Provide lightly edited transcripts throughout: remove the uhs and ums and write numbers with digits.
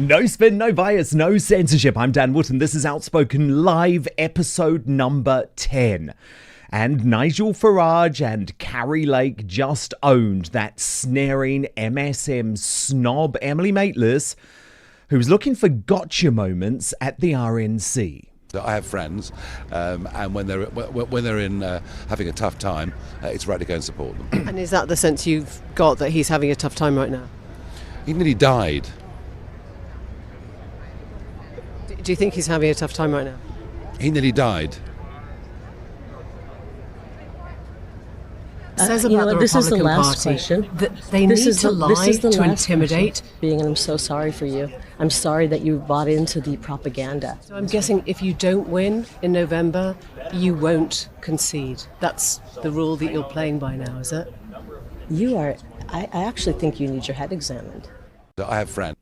No spin, no bias, no censorship. I'm Dan Wootton. This is Outspoken Live, episode number 10. And Nigel Farage and Kari just owned that sneering MSM snob Emily Maitlis, who's looking for gotcha moments at the RNC. I have friends, and when they're in having a tough time, it's right to go and support them. And is that the sense you've got, that he's having a tough time right now? He nearly died. Do you think he's having a tough time right now? He nearly died. Says about the this is the Republican last Party question. that they need to lie to intimidate. And I'm so sorry for you. I'm sorry that you bought into the propaganda. So I'm guessing if you don't win in November, you won't concede. That's the rule that you're playing by now, is it? You are. I actually think you need your head examined. I have friends.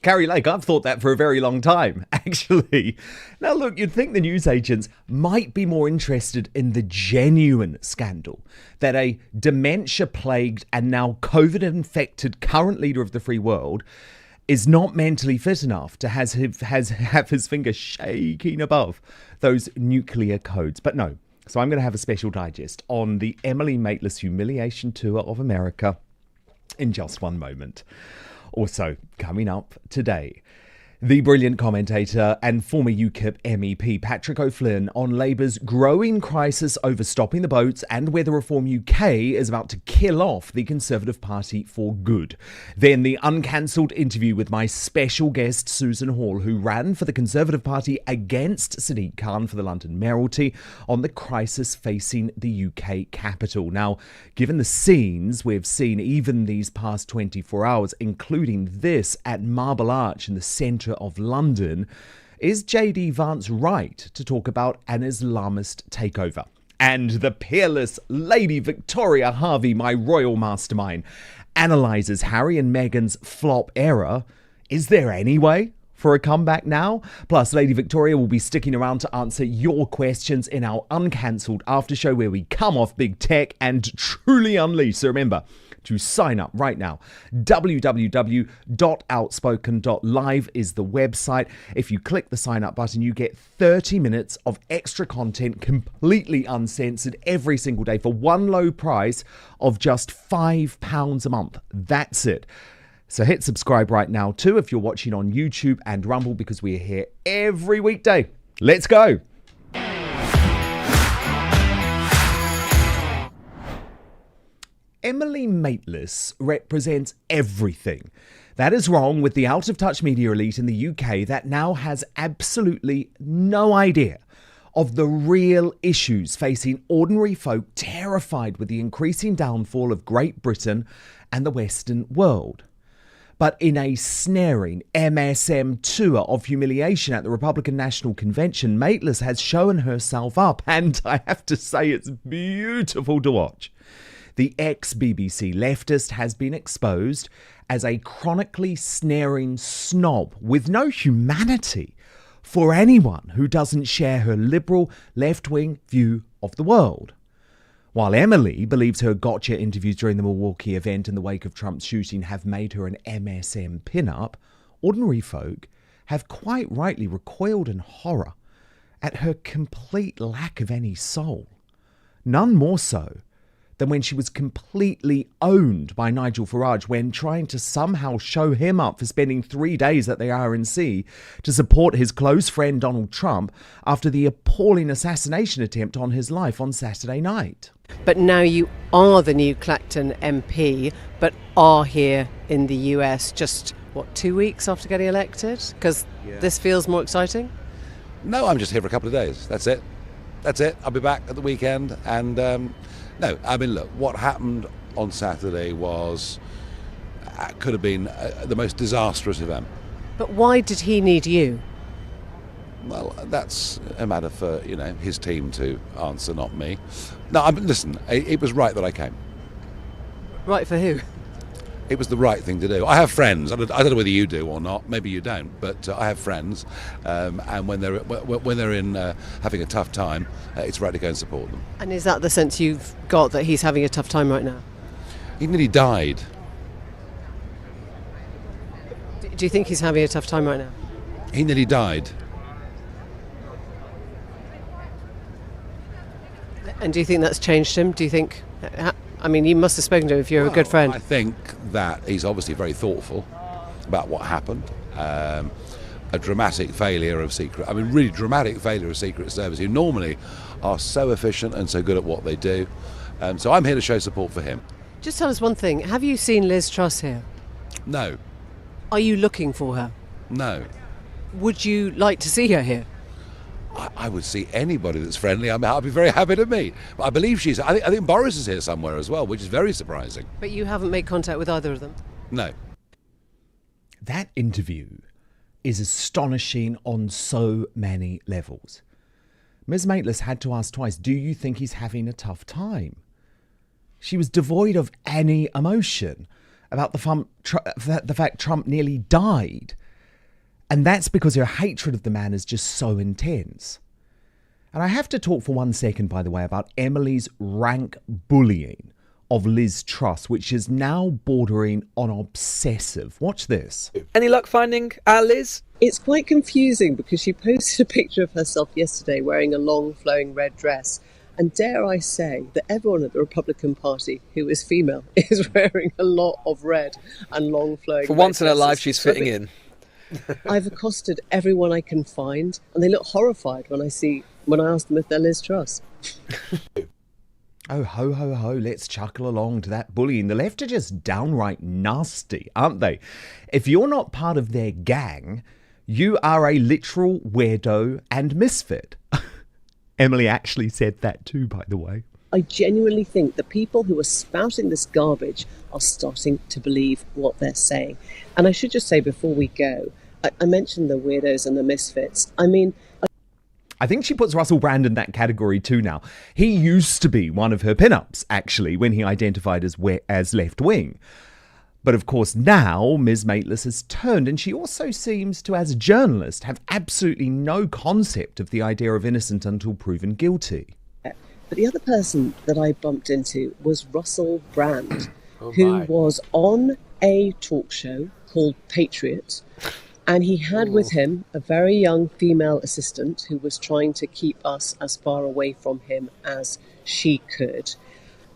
Kari, I've thought that for a very long time, actually. Now, look, you'd think the newsagents might be more interested in the genuine scandal that a dementia-plagued and now COVID-infected current leader of the free world is not mentally fit enough to have his finger shaking above those nuclear codes. But no, so I'm going to have a special digest on the Emily Maitlis humiliation tour of America in just one moment. Also, coming up today, the brilliant commentator and former UKIP MEP Patrick O'Flynn on Labour's growing crisis over stopping the boats and whether Reform UK is about to kill off the Conservative Party for good. Then the uncancelled interview with my special guest Susan Hall, who ran for the Conservative Party against Sadiq Khan for the London mayoralty on the crisis facing the UK capital. Now, given the scenes we've seen even these past 24 hours, including this at Marble Arch in the centre of London, is JD Vance right to talk about an Islamist takeover? And the peerless Lady Victoria Hervey, my royal mastermind, analyses Harry and Meghan's flop era. Is there any way for a comeback now? Plus, Lady Victoria will be sticking around to answer your questions in our uncancelled after show where we come off big tech and truly unleash. So remember to sign up right now. www.outspoken.live is the website. If you click the sign up button, you get 30 minutes of extra content, completely uncensored, every single day for one low price of just £5 a month. That's it. So hit subscribe right now too if you're watching on YouTube and Rumble, because we are here every weekday. Let's go. Emily Maitlis represents everything that is wrong with the out-of-touch media elite in the UK that now has absolutely no idea of the real issues facing ordinary folk terrified with the increasing downfall of Great Britain and the Western world. But in a snaring MSM tour of humiliation at the Republican National Convention, Maitlis has shown herself up, and I have to say it's beautiful to watch. The ex-BBC leftist has been exposed as a chronically snaring snob with no humanity for anyone who doesn't share her liberal left-wing view of the world. While Emily believes her gotcha interviews during the Milwaukee event in the wake of Trump's shooting have made her an MSM pin-up, ordinary folk have quite rightly recoiled in horror at her complete lack of any soul. None more so than when she was completely owned by Nigel Farage when trying to somehow show him up for spending 3 days at the RNC to support his close friend Donald Trump after the appalling assassination attempt on his life on Saturday night. But now you are the new Clacton MP, but are here in the US just, 2 weeks after getting elected? Because this feels more exciting? No, I'm just here for a couple of days. That's it. I'll be back at the weekend. And no, I mean, look, what happened on Saturday could have been the most disastrous event. But why did he need you? Well, that's a matter for, his team to answer, not me. No, listen, it was right that I came. Right for who? It was the right thing to do. I have friends. I don't know whether you do or not. Maybe you don't, but I have friends, and when they're in having a tough time, it's right to go and support them. And is that the sense you've got, that he's having a tough time right now? He nearly died. Do you think he's having a tough time right now? He nearly died. And do you think that's changed him? Do you think... I mean, you must have spoken to him if you're a good friend. I think that he's obviously very thoughtful about what happened. A dramatic failure of really dramatic failure of Secret Service, who normally are so efficient and so good at what they do. So I'm here to show support for him. Just tell us one thing. Have you seen Liz Truss here? No. Are you looking for her? No. Would you like to see her here? I would see anybody that's friendly. I'd be very happy to meet. But I believe I think Boris is here somewhere as well, which is very surprising. But you haven't made contact with either of them? No. That interview is astonishing on so many levels. Ms. Maitlis had to ask twice, do you think he's having a tough time? She was devoid of any emotion about the fact Trump nearly died. And that's because her hatred of the man is just so intense. And I have to talk for 1 second, by the way, about Emily's rank bullying of Liz Truss, which is now bordering on obsessive. Watch this. Any luck finding our Liz? It's quite confusing because she posted a picture of herself yesterday wearing a long flowing red dress. And dare I say that everyone at the Republican Party who is female is wearing a lot of red and long flowing For once in her life, she's fitting in. I've accosted everyone I can find, and they look horrified when I ask them if they're Liz Truss. Oh, ho, ho, ho, let's chuckle along to that bullying. The left are just downright nasty, aren't they? If you're not part of their gang, you are a literal weirdo and misfit. Emily actually said that too, by the way. I genuinely think the people who are spouting this garbage are starting to believe what they're saying. And I should just say before we go, I mentioned the weirdos and the misfits. I think she puts Russell Brand in that category too now. He used to be one of her pin-ups, actually, when he identified as left-wing. But of course now Ms. Maitlis has turned, and she also seems to, as a journalist, have absolutely no concept of the idea of innocent until proven guilty. But the other person that I bumped into was Russell Brand, who was on a talk show called Patriot. And he had with him a very young female assistant who was trying to keep us as far away from him as she could.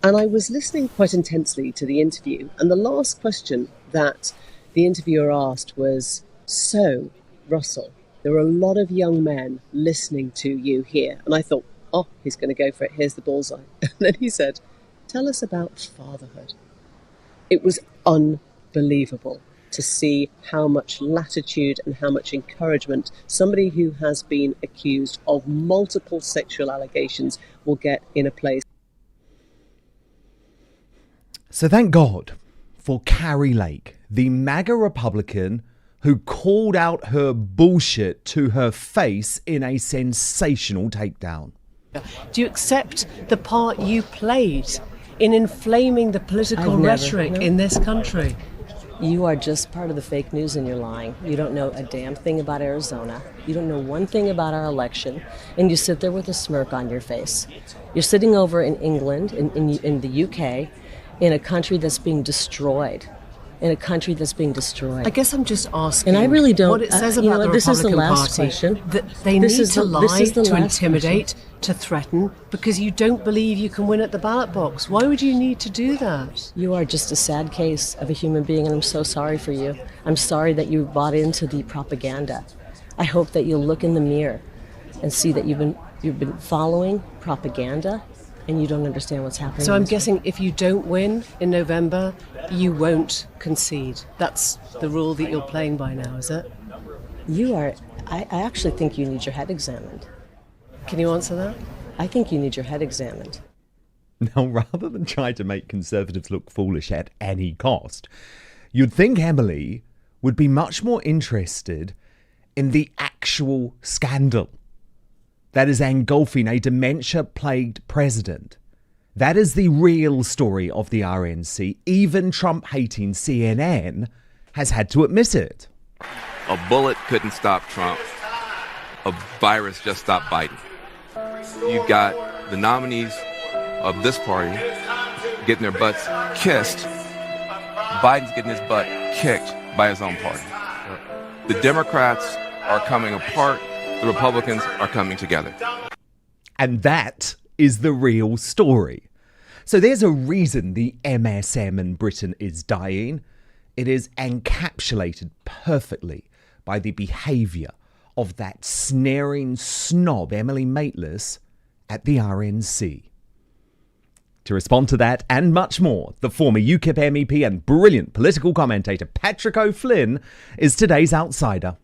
And I was listening quite intensely to the interview. And the last question that the interviewer asked was, so, Russell, there are a lot of young men listening to you here. And I thought, oh, he's going to go for it. Here's the bullseye. And then he said, tell us about fatherhood. It was unbelievable to see how much latitude and how much encouragement somebody who has been accused of multiple sexual allegations will get in a place. So thank God for Kari Lake, the MAGA Republican who called out her bullshit to her face in a sensational takedown. Do you accept the part you played in inflaming the political rhetoric in this country? You are just part of the fake news and you're lying. You don't know a damn thing about Arizona. You don't know one thing about our election. And you sit there with a smirk on your face. You're sitting over in England, in the UK, in a country that's being destroyed. I guess I'm just asking. And I really don't. What it says about the Republican Party. Question. That they need to lie, to intimidate, to threaten, because you don't believe you can win at the ballot box. Why would you need to do that? You are just a sad case of a human being, and I'm so sorry for you. I'm sorry that you bought into the propaganda. I hope that you'll look in the mirror and see that you've been following propaganda. And you don't understand what's happening. So I'm guessing if you don't win in November, you won't concede. That's the rule that you're playing by now, is it? You are. I actually think you need your head examined. Can you answer that? I think you need your head examined. Now, rather than try to make Conservatives look foolish at any cost, you'd think Emily would be much more interested in the actual scandal that is engulfing a dementia-plagued president. That is the real story of the RNC. Even Trump-hating CNN has had to admit it. A bullet couldn't stop Trump. A virus just stopped Biden. You've got the nominees of this party getting their butts kissed. Biden's getting his butt kicked by his own party. The Democrats are coming apart. The Republicans are coming together. And that is the real story. So there's a reason the MSM in Britain is dying. It is encapsulated perfectly by the behaviour of that sneering snob Emily Maitlis at the RNC. To respond to that and much more, the former UKIP MEP and brilliant political commentator Patrick O'Flynn is today's outsider.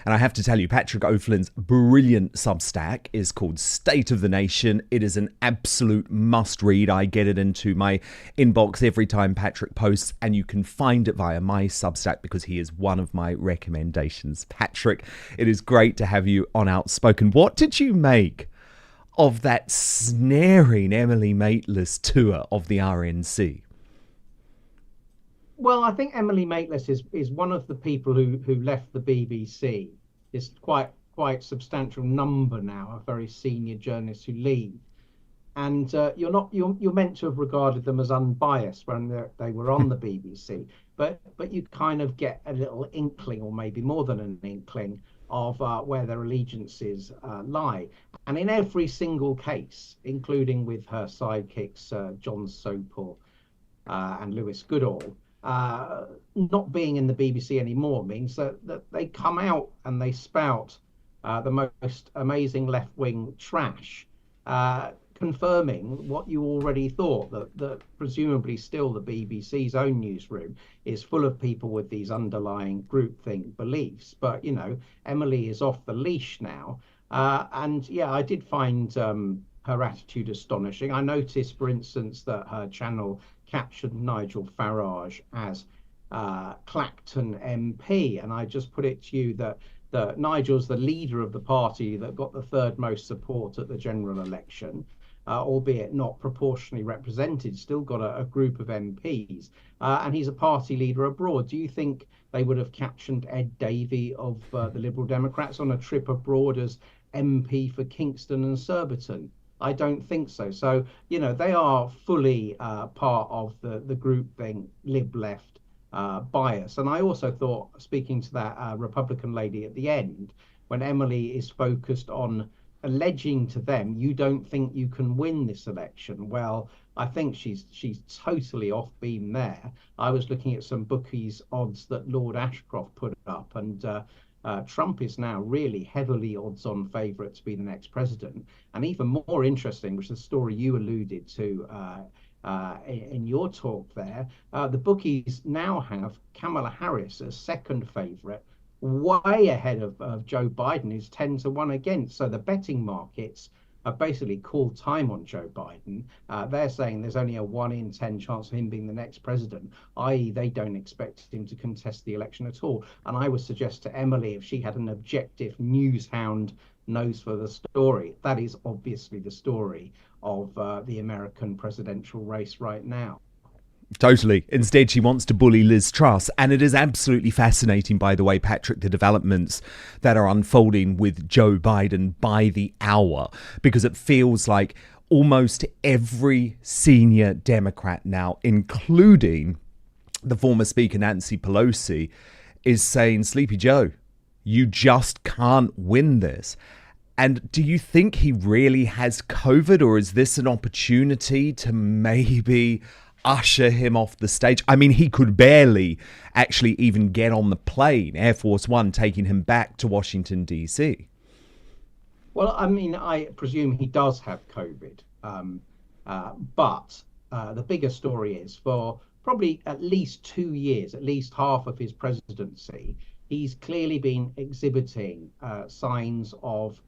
And I have to tell you, Patrick O'Flynn's brilliant Substack is called State of the Nation. It is an absolute must-read. I get it into my inbox every time Patrick posts, and you can find it via my Substack because he is one of my recommendations. Patrick, it is great to have you on Outspoken. What did you make of that sneering Emily Maitlis tour of the RNC? Well, I think Emily Maitlis is one of the people who left the BBC. It's quite substantial number now of very senior journalists who leave, and you're meant to have regarded them as unbiased when they were on the BBC, but you kind of get a little inkling, or maybe more than an inkling, of where their allegiances lie. And in every single case, including with her sidekicks John Sopel and Lewis Goodall, not being in the BBC anymore means that they come out and they spout the most amazing left-wing trash, confirming what you already thought, that presumably still the BBC's own newsroom is full of people with these underlying groupthink beliefs. But, you know, Emily is off the leash now. And yeah, I did find her attitude astonishing. I noticed, for instance, that her channel captured Nigel Farage as Clacton MP, and I just put it to you that Nigel's the leader of the party that got the third most support at the general election, albeit not proportionally represented, still got a group of MPs, and he's a party leader abroad. Do you think they would have captioned Ed Davey of the Liberal Democrats on a trip abroad as MP for Kingston and Surbiton? I don't think so. So, you know, they are fully part of the groupthink lib-left bias. And I also thought, speaking to that Republican lady at the end, when Emily is focused on alleging to them, you don't think you can win this election. Well, I think she's totally off beam there. I was looking at some bookies odds that Lord Ashcroft put up, and Trump is now really heavily odds-on favourite to be the next president. And even more interesting, which is the story you alluded to in your talk there, the bookies now have Kamala Harris as second favourite, way ahead of Joe Biden, who's 10-1 against. So the betting markets have basically called time on Joe Biden. They're saying there's only a 1 in 10 chance of him being the next president, i.e. they don't expect him to contest the election at all. And I would suggest to Emily, if she had an objective news hound nose for the story, that is obviously the story of the American presidential race right now. Totally. Instead, she wants to bully Liz Truss. And it is absolutely fascinating, by the way, Patrick, the developments that are unfolding with Joe Biden by the hour, because it feels like almost every senior Democrat now, including the former Speaker Nancy Pelosi, is saying, Sleepy Joe, you just can't win this. And do you think he really has COVID, or is this an opportunity to maybe usher him off the stage? I mean, he could barely actually even get on the plane, Air Force One taking him back to Washington, D.C. Well, I mean, I presume he does have COVID. But the bigger story is, for probably at least 2 years, at least half of his presidency, he's clearly been exhibiting signs of,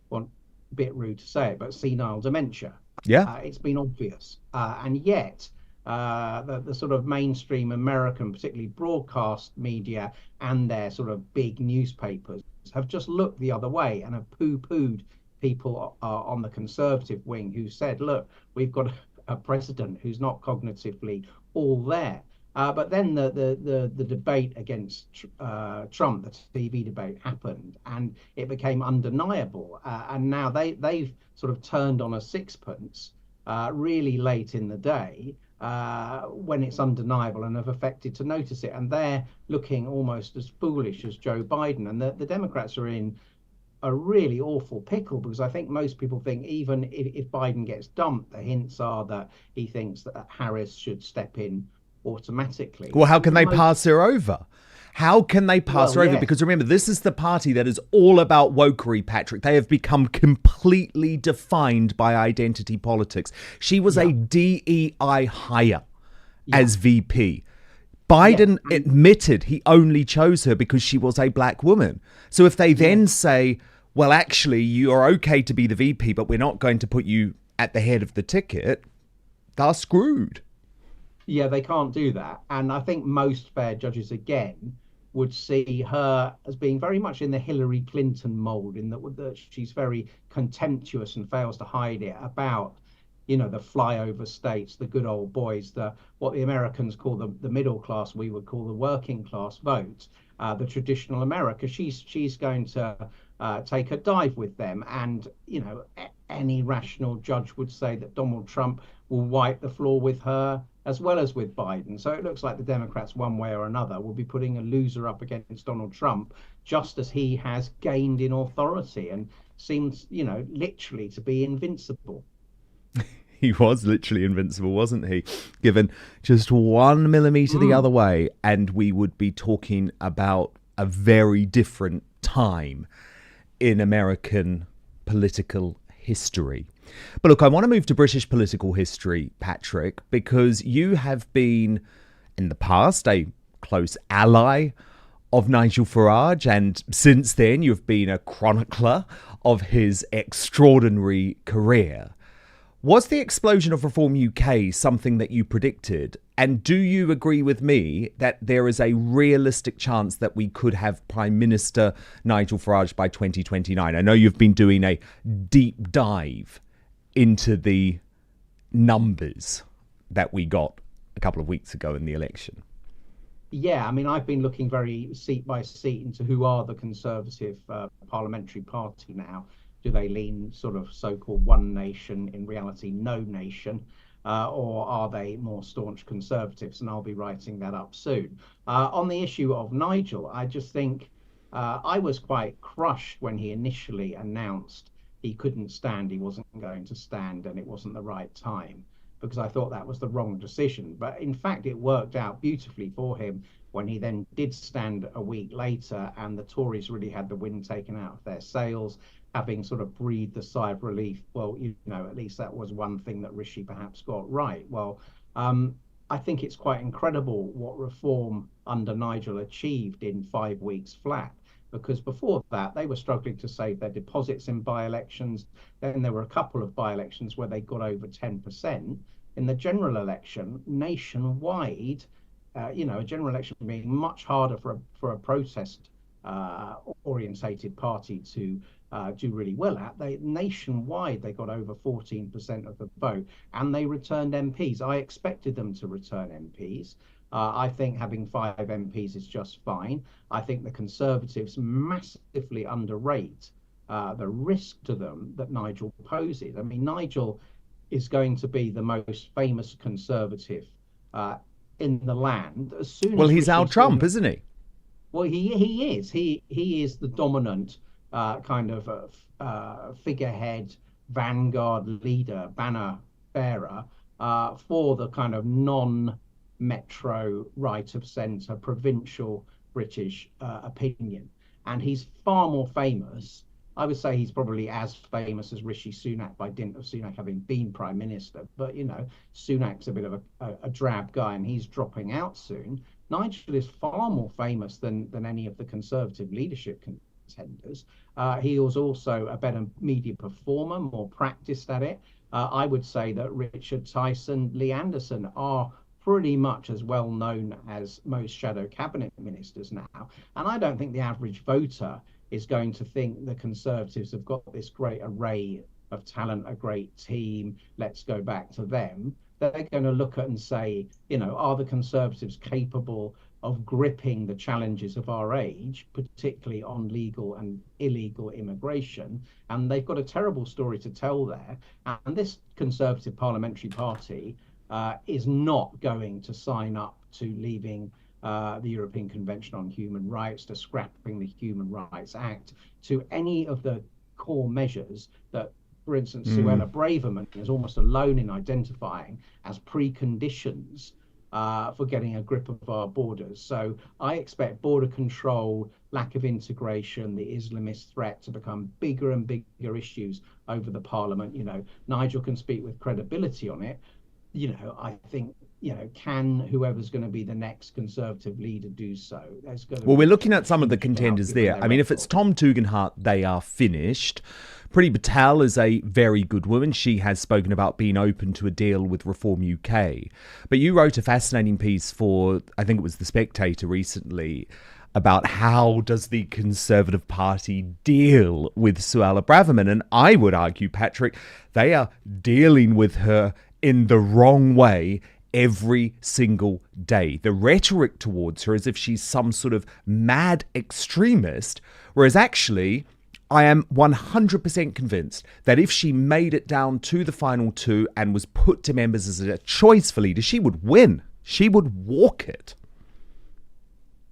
well, a bit rude to say it, but senile dementia. Yeah. It's been obvious. And yet, the sort of mainstream American, particularly broadcast media and their sort of big newspapers, have just looked the other way and have poo-pooed people on the conservative wing who said, look, we've got a president who's not cognitively all there. But then the debate against Trump, the TV debate, happened, and it became undeniable. And now they've sort of turned on a sixpence really late in the day. when it's undeniable, and have affected to notice it. And they're looking almost as foolish as Joe Biden. And the Democrats are in a really awful pickle, because I think most people think even if Biden gets dumped, the hints are that he thinks that Harris should step in automatically. Well, how can they pass her over? How can they pass her over? Yeah. Because remember, this is the party that is all about wokery, Patrick. They have become completely defined by identity politics. She was a DEI hire as VP. Biden admitted he only chose her because she was a black woman. So if they then say, well, actually, you're okay to be the VP, but we're not going to put you at the head of the ticket, they're screwed. Yeah, they can't do that. And I think most fair judges, again, would see her as being very much in the Hillary Clinton mold, in that she's very contemptuous and fails to hide it about, you know, the flyover states, the good old boys, what the Americans call the middle class, we would call the working class vote, the traditional America. She's going to take a dive with them. And, you know, any rational judge would say that Donald Trump will wipe the floor with her as well as with Biden. So it looks like the Democrats, one way or another, will be putting a loser up against Donald Trump, just as he has gained in authority and seems, you know, literally to be invincible. He was literally invincible, wasn't he? Given just 1 millimeter the other way, and we would be talking about a very different time in American political history. But look, I want to move to British political history, Patrick, because you have been, in the past, a close ally of Nigel Farage, and since then you've been a chronicler of his extraordinary career. Was the explosion of Reform UK something that you predicted? And do you agree with me that there is a realistic chance that we could have Prime Minister Nigel Farage by 2029? I know you've been doing a deep dive into the numbers that we got a couple of weeks ago in the election. Yeah, I mean, I've been looking very seat by seat into who are the Conservative parliamentary party now. Do they lean sort of so-called one nation, in reality no nation, or are they more staunch Conservatives? And I'll be writing that up soon. On the issue of Nigel, I just think I was quite crushed when he initially announced he couldn't stand, he wasn't going to stand, and it wasn't the right time, because I thought that was the wrong decision. But in fact, it worked out beautifully for him when he then did stand a week later, and the Tories really had the wind taken out of their sails, having sort of breathed a sigh of relief. Well, you know, at least that was one thing that Rishi perhaps got right. Well, I think it's quite incredible what Reform under Nigel achieved in 5 weeks flat, because before that they were struggling to save their deposits in by-elections. Then there were a couple of by-elections where they got over 10%. In the general election nationwide, you know, a general election being much harder for a protest orientated party to do really well at. Nationwide they got over 14% of the vote, and they returned MPs. I expected them to return MPs. I think having 5 MPs is just fine. I think the Conservatives massively underrate the risk to them that Nigel poses. I mean, Nigel is going to be the most famous Conservative in the land as soon as. Well, he's our Trump, isn't he? Well, he is. He is the dominant kind of figurehead, vanguard leader, banner bearer for the kind of non-metro, right of centre, provincial British opinion. And he's far more famous. I would say he's probably as famous as Rishi Sunak by dint of Sunak having been Prime Minister. But, you know, Sunak's a bit of a drab guy and he's dropping out soon. Nigel is far more famous than any of the Conservative leadership contenders. He was also a better media performer, more practiced at it. I would say that Richard Tyson, Lee Anderson are pretty much as well known as most shadow cabinet ministers now. And I don't think the average voter is going to think the Conservatives have got this great array of talent, a great team, let's go back to them. They're going to look at and say, you know, are the Conservatives capable of gripping the challenges of our age, particularly on legal and illegal immigration? And they've got a terrible story to tell there. And this Conservative parliamentary party is not going to sign up to leaving the European Convention on Human Rights, to scrapping the Human Rights Act, to any of the core measures that, for instance, Suella Braverman is almost alone in identifying as preconditions for getting a grip of our borders. So I expect border control, lack of integration, the Islamist threat to become bigger and bigger issues over the Parliament. Nigel can speak with credibility on it. I think, can whoever's going to be the next Conservative leader do so? We're looking at some of the contenders there. I mean, if it's Tom Tugendhat, they are finished. Priti Patel is a very good woman. She has spoken about being open to a deal with Reform UK. But you wrote a fascinating piece for, I think it was The Spectator recently, about how does the Conservative Party deal with Suella Braverman. And I would argue, Patrick, they are dealing with her in the wrong way every single day. The rhetoric towards her is as if she's some sort of mad extremist, whereas actually I am 100% convinced that if she made it down to the final two and was put to members as a choice for leader, she would win. She would walk it.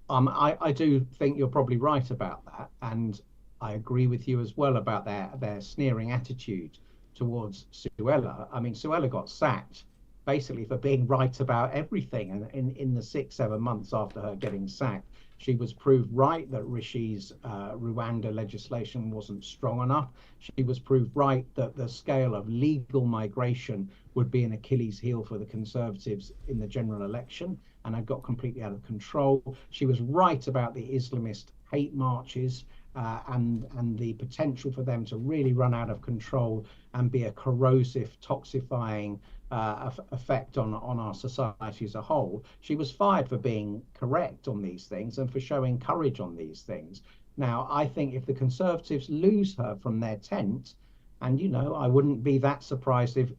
I do think you're probably right about that, and I agree with you as well about their sneering attitude towards Suella. I mean, Suella got sacked basically for being right about everything, and in the 6-7 months after her getting sacked, she was proved right that Rishi's Rwanda legislation wasn't strong enough. She was proved right that the scale of legal migration would be an Achilles heel for the Conservatives in the general election and had got completely out of control. She was right about the Islamist hate marches and the potential for them to really run out of control and be a corrosive, toxifying effect on our society as a whole. She was fired for being correct on these things and for showing courage on these things. Now, I think if the Conservatives lose her from their tent, and I wouldn't be that surprised if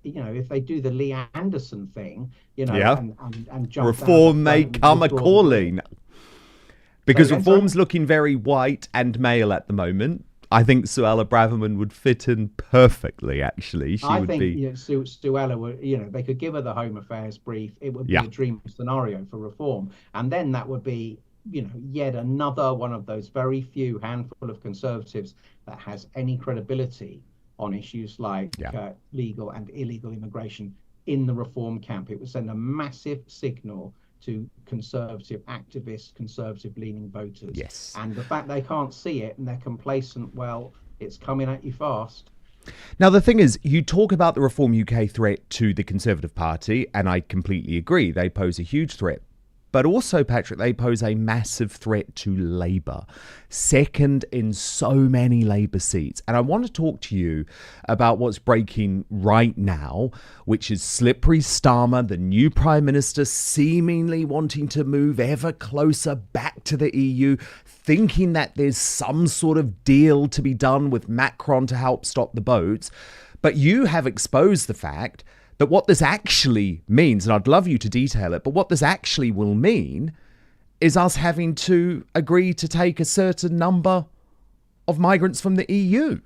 they do the Lee Anderson thing, and jump Reform may come a calling. Because Reform's looking very white and male at the moment. I think Suella Braverman would fit in perfectly, actually. Suella would, they could give her the Home Affairs brief. It would be a dream scenario for Reform. And then that would be, yet another one of those very few handful of Conservatives that has any credibility on issues like legal and illegal immigration in the Reform camp. It would send a massive signal to Conservative activists, Conservative-leaning voters. Yes. And the fact they can't see it and they're complacent, well, it's coming at you fast. Now, the thing is, you talk about the Reform UK threat to the Conservative Party, and I completely agree. They pose a huge threat. But also, Patrick, they pose a massive threat to Labour, second in so many Labour seats. And I want to talk to you about what's breaking right now, which is Slippery Starmer, the new Prime Minister, seemingly wanting to move ever closer back to the EU, thinking that there's some sort of deal to be done with Macron to help stop the boats. But you have exposed the fact that what this actually means, and I'd love you to detail it, but what this actually will mean is us having to agree to take a certain number of migrants from the EU.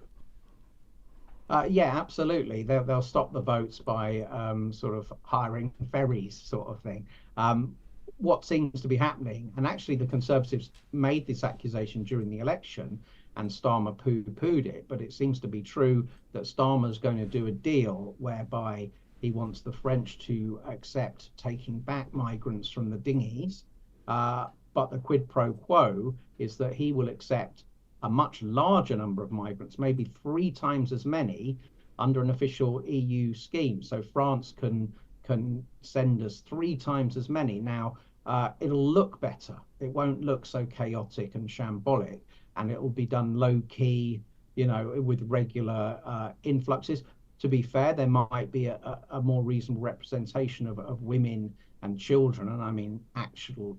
Yeah, absolutely. They'll stop the boats by sort of hiring ferries sort of thing. What seems to be happening, and actually the Conservatives made this accusation during the election and Starmer poo-pooed it, but it seems to be true that Starmer's going to do a deal whereby he wants the French to accept taking back migrants from the dinghies, but the quid pro quo is that he will accept a much larger number of migrants, maybe 3 times as many, under an official EU scheme. So France can send us 3 times as many. Now, it'll look better. It won't look so chaotic and shambolic, and it will be done low-key, with regular influxes. To be fair, there might be a more reasonable representation of women and children, and I mean actual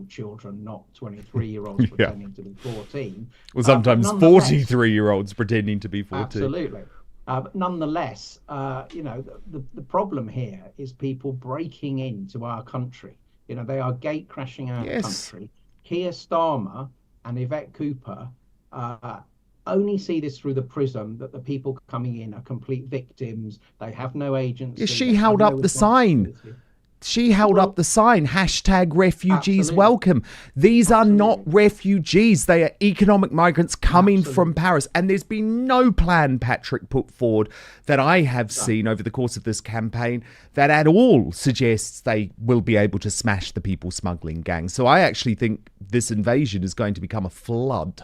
children, not 23-year-olds pretending to be 14. Well, sometimes 43-year-olds pretending to be 14. Absolutely. But nonetheless, the problem here is people breaking into our country. They are gate crashing our country. Keir Starmer and Yvette Cooper only see this through the prism that the people coming in are complete victims. They have no agency. Yeah, she held up the sign. She held up the sign, hashtag refugees Absolutely. welcome. These are not refugees. They are economic migrants coming from Paris. And there's been no plan, Patrick, put forward that I have seen over the course of this campaign that at all suggests they will be able to smash the people smuggling gang. So I actually think this invasion is going to become a flood.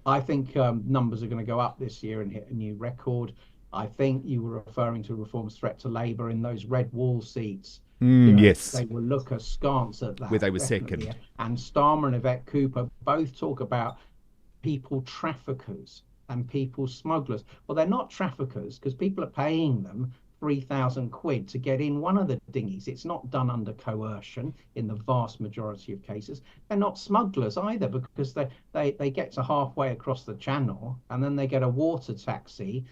I think numbers are going to go up this year and hit a new record. I think you were referring to Reform's threat to Labour in those red wall seats. Yes. They will look askance at that. Where they were definitely. second. And Starmer and Yvette Cooper both talk about people traffickers and people smugglers. Well, they're not traffickers because people are paying them 3,000 quid to get in one of the dinghies. It's not done under coercion in the vast majority of cases. They're not smugglers either because they get to halfway across the channel and then they get a water taxi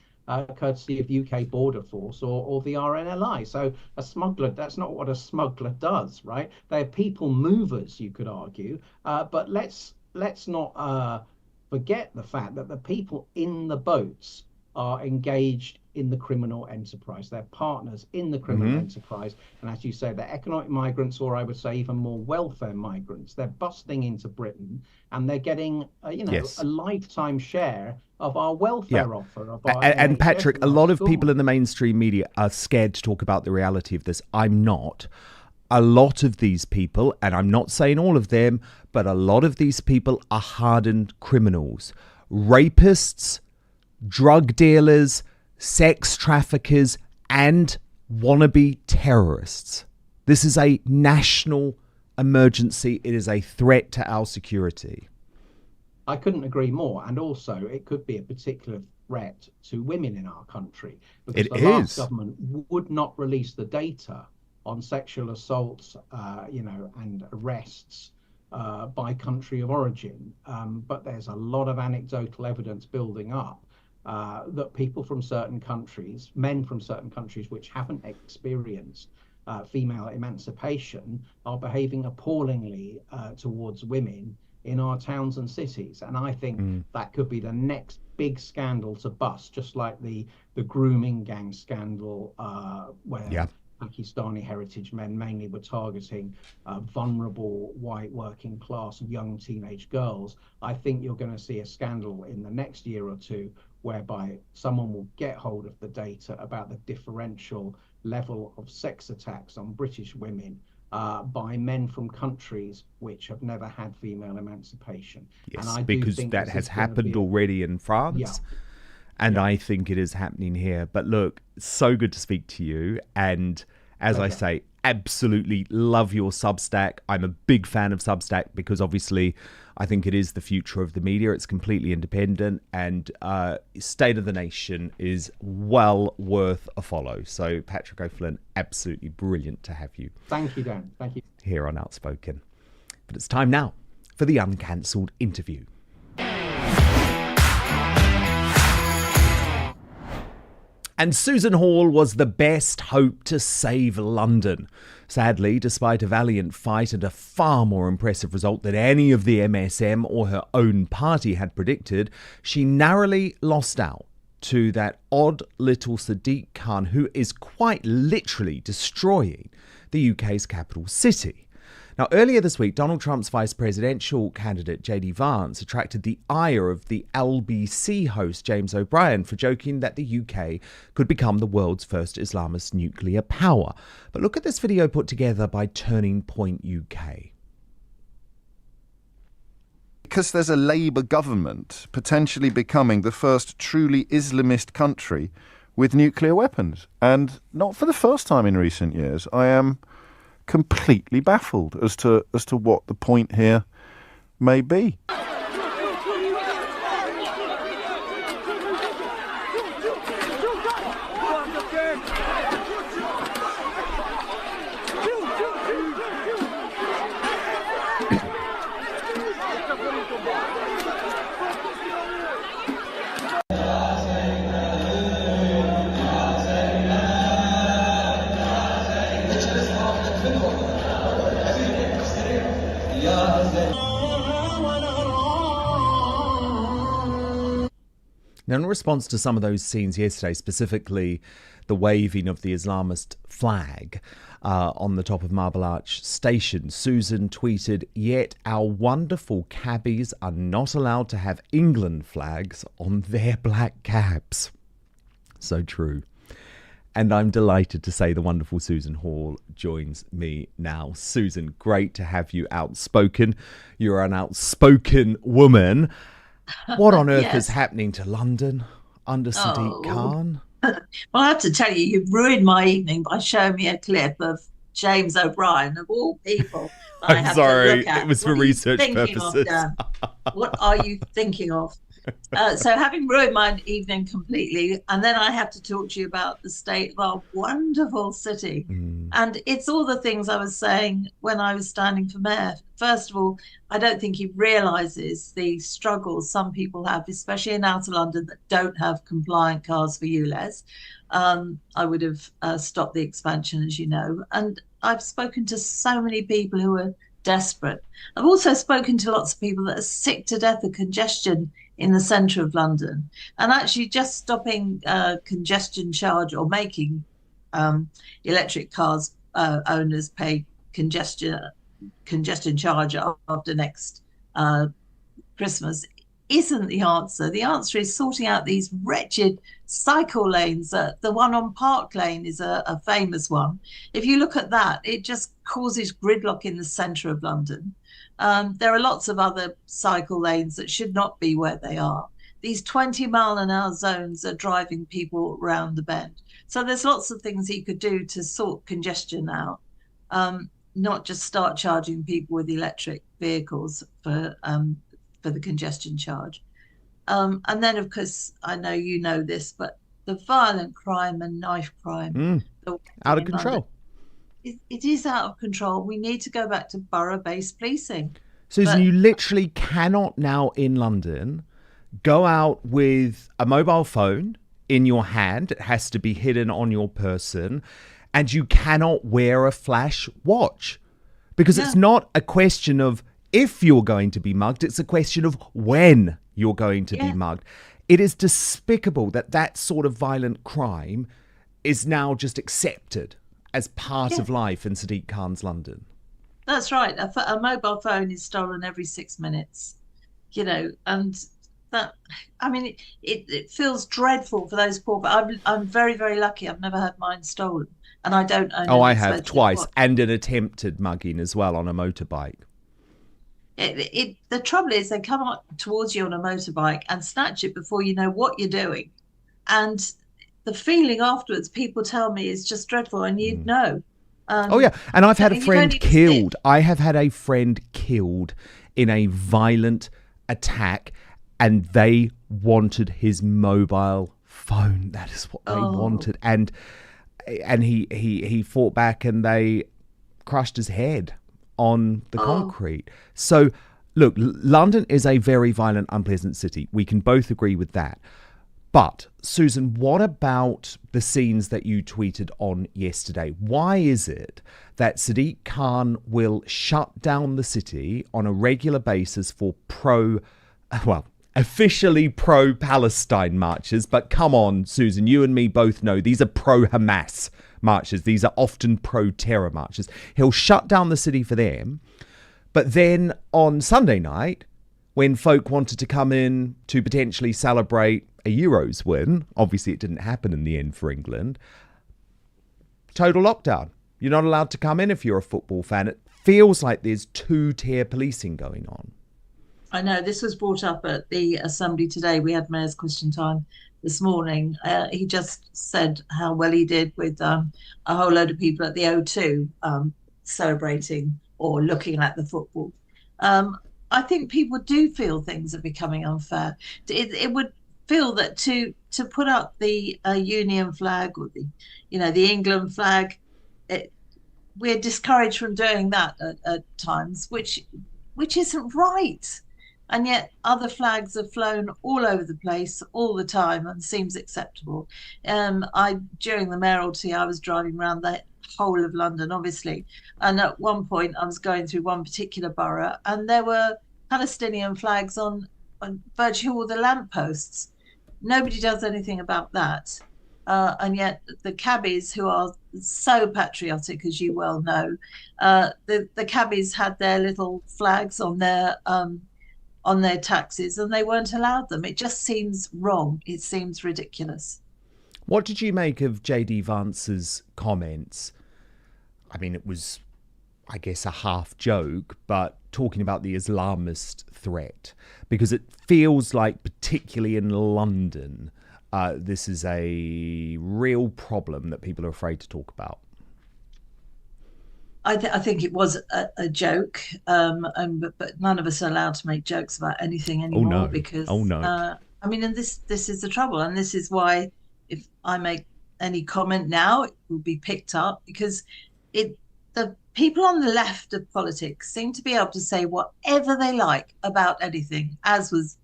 courtesy of UK Border Force or the RNLI. So a smuggler, that's not what a smuggler does, right? They're people movers, you could argue. But let's not forget the fact that the people in the boats are engaged in the criminal enterprise. They're partners in the criminal enterprise. And as you say, they're economic migrants, or I would say even more welfare migrants. They're busting into Britain and they're getting, a lifetime share of our welfare offer. Of our and Patrick, a lot of schools. people in the mainstream media are scared to talk about the reality of this. I'm not. A lot of these people, and I'm not saying all of them, but a lot of these people are hardened criminals, rapists, drug dealers, sex traffickers, and wannabe terrorists. This is a national emergency. It is a threat to our security. I couldn't agree more. And also, it could be a particular threat to women in our country. Because the last government would not release the data on sexual assaults, and arrests by country of origin. But there's a lot of anecdotal evidence building up that people from certain countries, men from certain countries which haven't experienced female emancipation, are behaving appallingly towards women in our towns and cities. And I think that could be the next big scandal to bust, just like the grooming gang scandal where Pakistani heritage men mainly were targeting vulnerable white working class young teenage girls. I think you're going to see a scandal in the next year or two whereby someone will get hold of the data about the differential level of sex attacks on British women by men from countries which have never had female emancipation. Yes, and I because that has happened already in France. Yeah. And I think it is happening here. But look, so good to speak to you. And as I say, absolutely love your Substack. I'm a big fan of Substack because obviously I think it is the future of the media. It's completely independent, and State of the Nation is well worth a follow. So Patrick O'Flynn, absolutely brilliant to have you. Thank you, Dan. Thank you. Here on Outspoken. But it's time now for the uncancelled interview. And Susan Hall was the best hope to save London. Sadly, despite a valiant fight and a far more impressive result than any of the MSM or her own party had predicted, she narrowly lost out to that odd little Sadiq Khan who is quite literally destroying the UK's capital city. Now, earlier this week, Donald Trump's vice presidential candidate, J.D. Vance, attracted the ire of the LBC host, James O'Brien, for joking that the UK could become the world's first Islamist nuclear power. But look at this video put together by Turning Point UK. Because there's a Labour government potentially becoming the first truly Islamist country with nuclear weapons. And not for the first time in recent years, I am completely baffled as to what the point here may be. Now, in response to some of those scenes yesterday, specifically the waving of the Islamist flag on the top of Marble Arch Station, Susan tweeted, "Yet our wonderful cabbies are not allowed to have England flags on their black cabs." So true. And I'm delighted to say the wonderful Susan Hall joins me now. Susan, great to have you outspoken. You're an outspoken woman. What on earth is happening to London under Sadiq Khan? Well, I have to tell you, you've ruined my evening by showing me a clip of James O'Brien, of all people. I'm sorry, it was for research purposes. What are you thinking of? So having ruined my evening completely, and then I have to talk to you about the state of our wonderful city. And it's all the things I was saying when I was standing for mayor. First of all, I don't think he realises the struggles some people have, especially in outer London, that don't have compliant cars for ULEZ. I would have stopped the expansion, as you know. And I've spoken to so many people who are desperate. I've also spoken to lots of people that are sick to death of congestion in the centre of London, and actually just stopping congestion charge, or making electric cars owners pay congestion charge after next Christmas isn't the answer. The answer is sorting out these wretched cycle lanes. The one on Park Lane is a famous one. If you look at that, it just causes gridlock in the centre of London. There are lots of other cycle lanes that should not be where they are. These 20-mile-an-hour zones are driving people around the bend. So there's lots of things he could do to sort congestion out, not just start charging people with electric vehicles for the congestion charge. And then, of course, I know you know this, but the violent crime and knife crime. Out of control. London, it is out of control. We need to go back to borough-based policing. Susan, you literally cannot now in London go out with a mobile phone in your hand. It has to be hidden on your person. And you cannot wear a flash watch. Because it's not a question of if you're going to be mugged, it's a question of when you're going to be mugged. It is despicable that that sort of violent crime is now just accepted as part of life in Sadiq Khan's London. That's right. A mobile phone is stolen every 6 minutes, and that, I mean, it feels dreadful for those poor, but I'm very, very lucky. I've never had mine stolen, and I don't own I have twice, and an attempted mugging as well on a motorbike. The trouble is they come up towards you on a motorbike and snatch it before you know what you're doing. And the feeling afterwards, people tell me, is just dreadful, and you'd know. And I've had a friend killed. I have had a friend killed in a violent attack, and they wanted his mobile phone. That is what they wanted. And he fought back, and they crushed his head on the concrete. So, look, London is a very violent, unpleasant city. We can both agree with that. But, Susan, what about the scenes that you tweeted on yesterday? Why is it that Sadiq Khan will shut down the city on a regular basis for officially pro-Palestine marches? But come on, Susan, you and me both know these are pro-Hamas marches. These are often pro-terror marches. He'll shut down the city for them. But then on Sunday night, when folk wanted to come in to potentially celebrate a Euros win, obviously it didn't happen in the end for England, total lockdown. You're not allowed to come in if you're a football fan. It feels like there's two-tier policing going on. I know, this was brought up at the Assembly today. We had Mayor's Question Time this morning. He just said how well he did with a whole load of people at the O2 celebrating or looking at the football. I think people do feel things are becoming unfair. It would feel that to put up the Union flag or the England flag, we're discouraged from doing that at times, which isn't right. And yet other flags are flown all over the place all the time and seems acceptable. During the mayoralty, I was driving around the whole of London, obviously. And at one point I was going through one particular borough and there were Palestinian flags on virtually all the lampposts. Nobody does anything about that. And yet the cabbies, who are so patriotic, as you well know, the cabbies had their little flags on their taxis, and they weren't allowed them. It just seems wrong. It seems ridiculous. What did you make of JD Vance's comments? I mean, it was, I guess, a half joke, but talking about the Islamist threat, because it feels like, particularly in London, this is a real problem that people are afraid to talk about. I think it was a joke, but none of us are allowed to make jokes about anything anymore. No. Because no. I mean, and this is the trouble, and this is why if I make any comment now, it will be picked up, because the people on the left of politics seem to be able to say whatever they like about anything, as with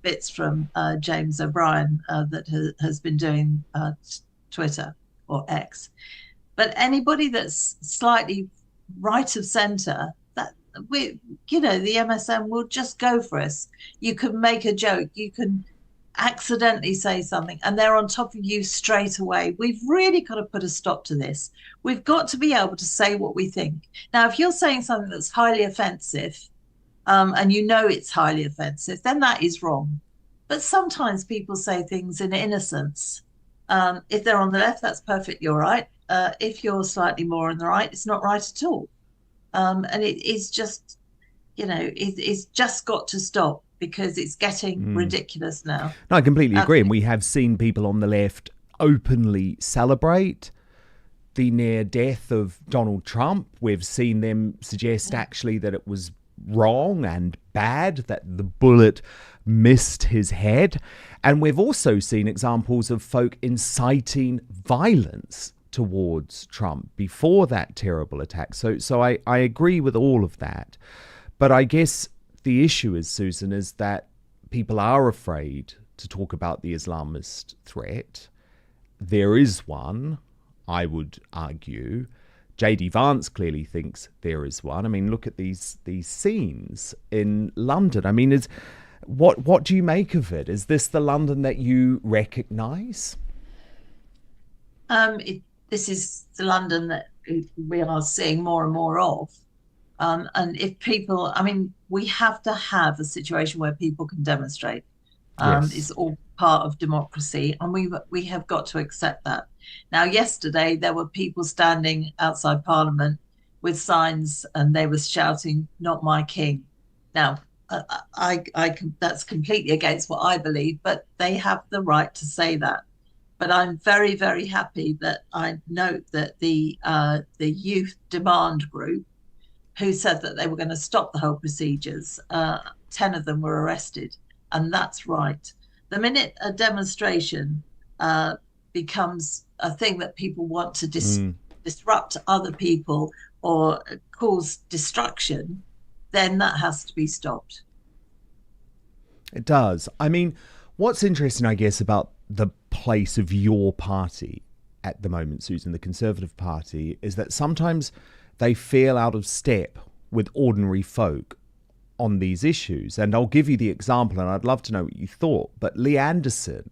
bits from James O'Brien that has been doing Twitter or X. But anybody that's slightly right of centre, that the MSM will just go for us. You can make a joke, you can accidentally say something, and they're on top of you straight away. We've really got to put a stop to this. We've got to be able to say what we think. Now, if you're saying something that's highly offensive, and you know it's highly offensive, then that is wrong. But sometimes people say things in innocence. If they're on the left, that's perfectly all right. If you're slightly more on the right, it's not right at all. And it is just, it's just got to stop, because it's getting ridiculous now. No, I completely agree. And we have seen people on the left openly celebrate the near death of Donald Trump. We've seen them suggest actually that it was wrong and bad, that the bullet missed his head. And we've also seen examples of folk inciting violence towards Trump before that terrible attack. So I agree with all of that. But I guess the issue is, Susan, is that people are afraid to talk about the Islamist threat. There is one, I would argue. JD Vance clearly thinks there is one. I mean, look at these scenes in London. I mean, what do you make of it? Is this the London that you recognise? This is the London that we are seeing more and more of. And if people, I mean, we have to have a situation where people can demonstrate. Yes. It's all part of democracy, and we have got to accept that. Now, yesterday there were people standing outside Parliament with signs, and they were shouting, "Not my king." Now, that's completely against what I believe, but they have the right to say that. But I'm very, very happy that I note that the Youth Demand Group, who said that they were going to stop the whole procedures, 10 of them were arrested. And that's right. The minute a demonstration becomes a thing that people want to disrupt other people or cause destruction, then that has to be stopped. It does. I mean, what's interesting, I guess, about the place of your party at the moment, Susan, the Conservative Party, is that sometimes they feel out of step with ordinary folk on these issues. And I'll give you the example, and I'd love to know what you thought, but Lee Anderson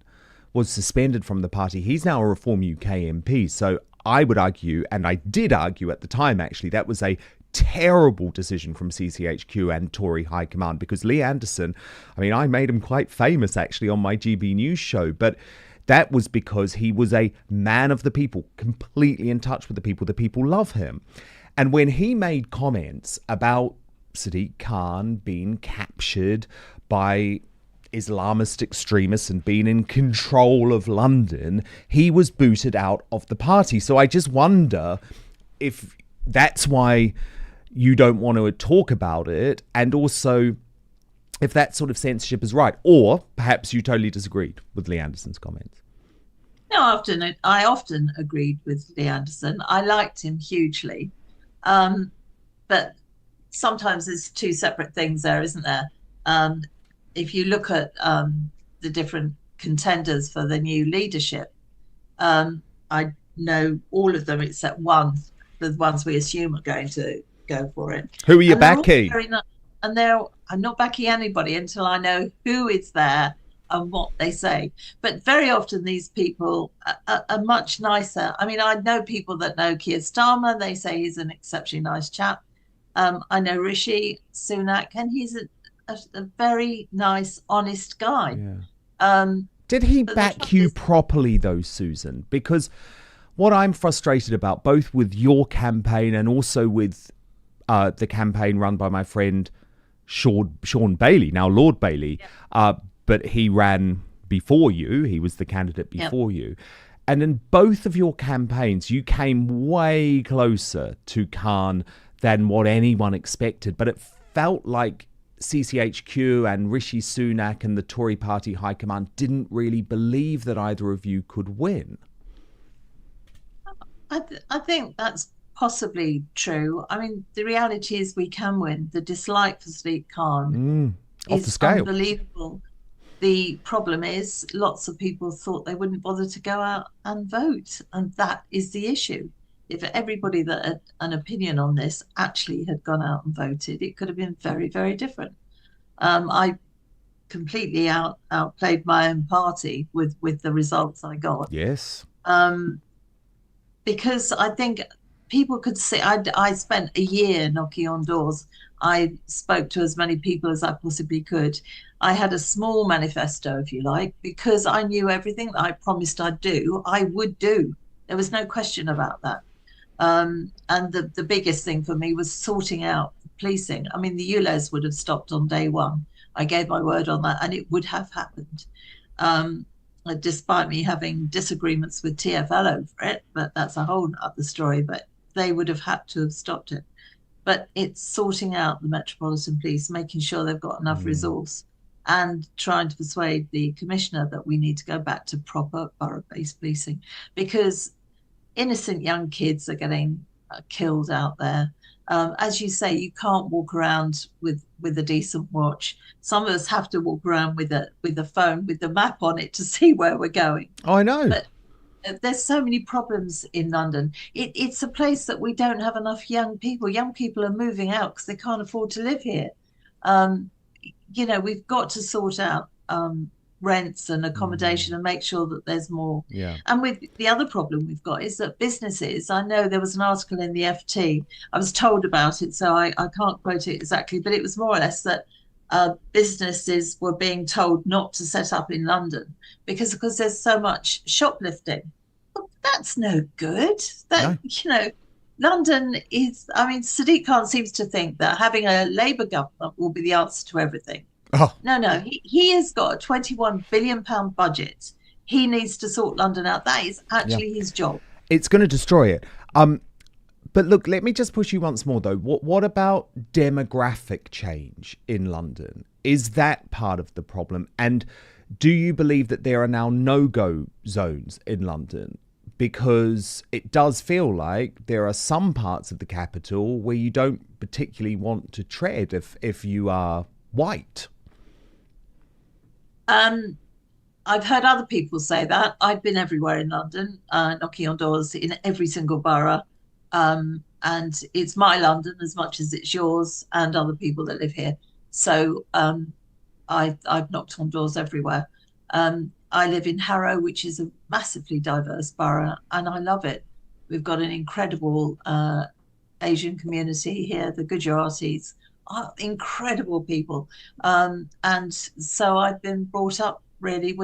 was suspended from the party. He's now a Reform UK MP. So I would argue, and I did argue at the time, actually, that was a terrible decision from CCHQ and Tory High Command, because Lee Anderson, I mean, I made him quite famous actually on my GB News show, but that was because he was a man of the people, completely in touch with the people. The people love him. And when he made comments about Sadiq Khan being captured by Islamist extremists and being in control of London, he was booted out of the party. So I just wonder if that's why you don't want to talk about it, and also if that sort of censorship is right, or perhaps you totally disagreed with Lee Anderson's comments. No, I often agreed with Lee Anderson. I liked him hugely. But sometimes there's two separate things there, isn't there? If you look at the different contenders for the new leadership, I know all of them except one, the ones we assume are going to go for it. Who are you backing? I'm not backing anybody until I know who is there and what they say. But very often these people are much nicer. I mean, I know people that know Keir Starmer. They say he's an exceptionally nice chap. I know Rishi Sunak, and he's a very nice, honest guy. Yeah. Did he back you properly, though, Susan? Because what I'm frustrated about, both with your campaign and also with the campaign run by my friend Sean Bailey, now Lord Bailey, but he ran before you. He was the candidate before you. And in both of your campaigns, you came way closer to Khan than what anyone expected. But it felt like CCHQ and Rishi Sunak and the Tory party high command didn't really believe that either of you could win. I think that's possibly true. I mean, the reality is we can win. The dislike for Sadiq Khan is unbelievable. The problem is lots of people thought they wouldn't bother to go out and vote, and that is the issue. If everybody that had an opinion on this actually had gone out and voted, it could have been very, very different. I completely outplayed my own party with the results I got. Yes. Because I think people could see, I spent a year knocking on doors. I spoke to as many people as I possibly could. I had a small manifesto, if you like, because I knew everything that I promised I'd do, I would do. There was no question about that. And the biggest thing for me was sorting out policing. I mean, the ULEZ would have stopped on day one. I gave my word on that, and it would have happened. Despite me having disagreements with TfL over it, but that's a whole other story, but they would have had to have stopped it. But it's sorting out the Metropolitan Police, making sure they've got enough resource, and trying to persuade the Commissioner that we need to go back to proper borough-based policing, because innocent young kids are getting killed out there. As you say, you can't walk around with a decent watch. Some of us have to walk around with a phone with the map on it to see where we're going. Oh, I know. But there's so many problems in London. It's a place that we don't have enough young people. Young people are moving out because they can't afford to live here. We've got to sort out rents and accommodation and make sure that there's more. Yeah. And with the other problem we've got is that businesses, I know there was an article in the FT, I was told about it, so I can't quote it exactly, but it was more or less that businesses were being told not to set up in London because there's so much shoplifting. Well, that's no good. London is, I mean, Sadiq Khan seems to think that having a Labour government will be the answer to everything. Oh. No, he has got a £21 billion budget. He needs to sort London out. That is actually his job. It's going to destroy it. But look, let me just push you once more, though. What about demographic change in London? Is that part of the problem? And do you believe that there are now no-go zones in London? Because it does feel like there are some parts of the capital where you don't particularly want to tread if you are white. I've heard other people say that. I've been everywhere in London, knocking on doors in every single borough. And it's my London as much as it's yours and other people that live here. So I've knocked on doors everywhere. I live in Harrow, which is a massively diverse borough, and I love it. We've got an incredible Asian community here, the Gujaratis are incredible people. And so I've been brought up really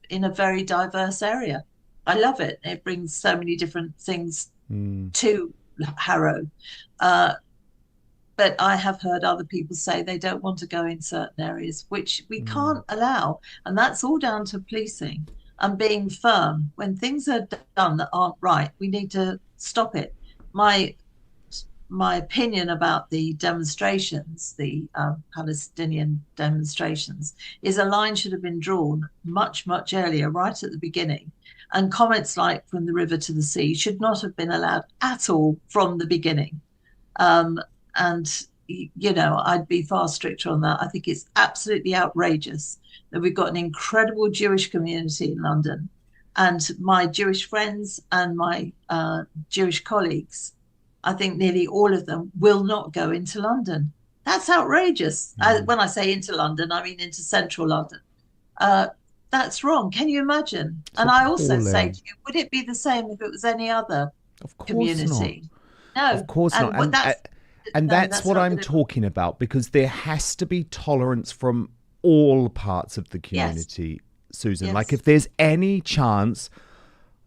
in a very diverse area. I love it. It brings so many different things to Harrow. But I have heard other people say they don't want to go in certain areas, which we can't allow. And that's all down to policing and being firm. When things are done that aren't right, we need to stop it. My opinion about the demonstrations, the Palestinian demonstrations, is a line should have been drawn much, much earlier, right at the beginning. And comments like "from the river to the sea" should not have been allowed at all from the beginning. And, I'd be far stricter on that. I think it's absolutely outrageous that we've got an incredible Jewish community in London. And my Jewish friends and my Jewish colleagues, I think nearly all of them will not go into London. That's outrageous. When I say into London, I mean into central London. that's wrong. Can you imagine? And I also say to you, would it be the same if it was any other community? No, of course not. And that's what I'm talking about, because there has to be tolerance from all parts of the community, Susan. Like, if there's any chance,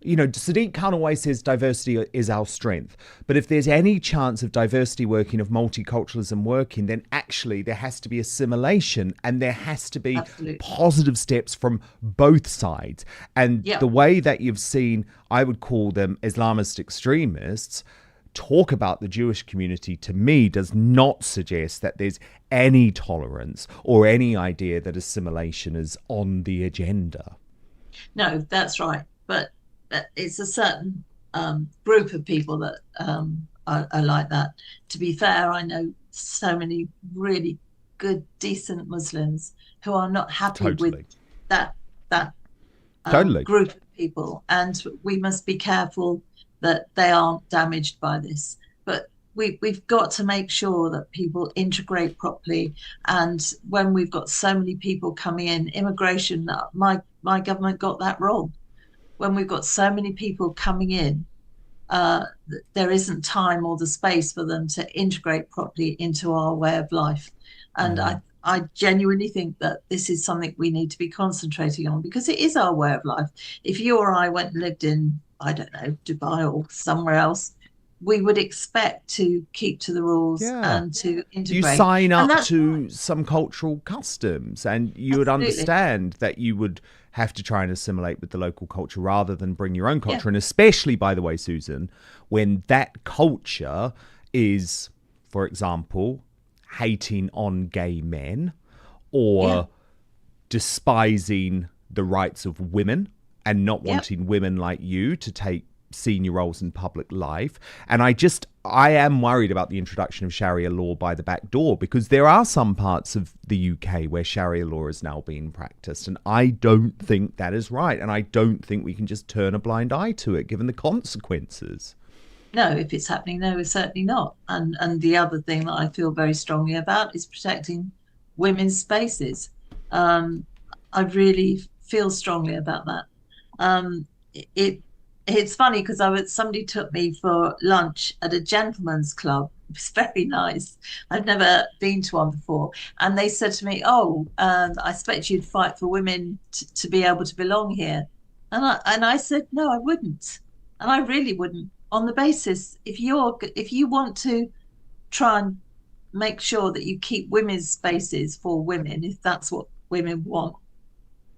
you know, Sadiq Khan always says diversity is our strength. But if there's any chance of diversity working, of multiculturalism working, then actually there has to be assimilation, and there has to be positive steps from both sides. And the way that you've seen, I would call them Islamist extremists, talk about the Jewish community, to me, does not suggest that there's any tolerance or any idea that assimilation is on the agenda. No, that's right. But it's a certain group of people that are like that. To be fair, I know so many really good, decent Muslims who are not happy with that group of people, and we must be careful that they aren't damaged by this. But we've got to make sure that people integrate properly. And when we've got so many people coming in, immigration, my government got that wrong. When we've got so many people coming in, there isn't time or the space for them to integrate properly into our way of life. And I genuinely think that this is something we need to be concentrating on, because it is our way of life. If you or I went and lived in, I don't know, Dubai or somewhere else, we would expect to keep to the rules and to integrate. You sign up to some cultural customs, and you would understand that you would have to try and assimilate with the local culture rather than bring your own culture. And especially, by the way, Susan, when that culture is, for example, hating on gay men or despising the rights of women and not wanting women like you to take senior roles in public life. And I am worried about the introduction of Sharia law by the back door, because there are some parts of the UK where Sharia law is now being practiced, and I don't think that is right, and I don't think we can just turn a blind eye to it given the consequences. No, if it's happening, no, it's certainly not. And the other thing that I feel very strongly about is protecting women's spaces. I really feel strongly about that. It's funny because somebody took me for lunch at a gentleman's club. It was very nice. I've never been to one before. And they said to me, I expect you'd fight for women to be able to belong here. And I said, no, I wouldn't. And I really wouldn't. On the basis, if you want to try and make sure that you keep women's spaces for women, if that's what women want,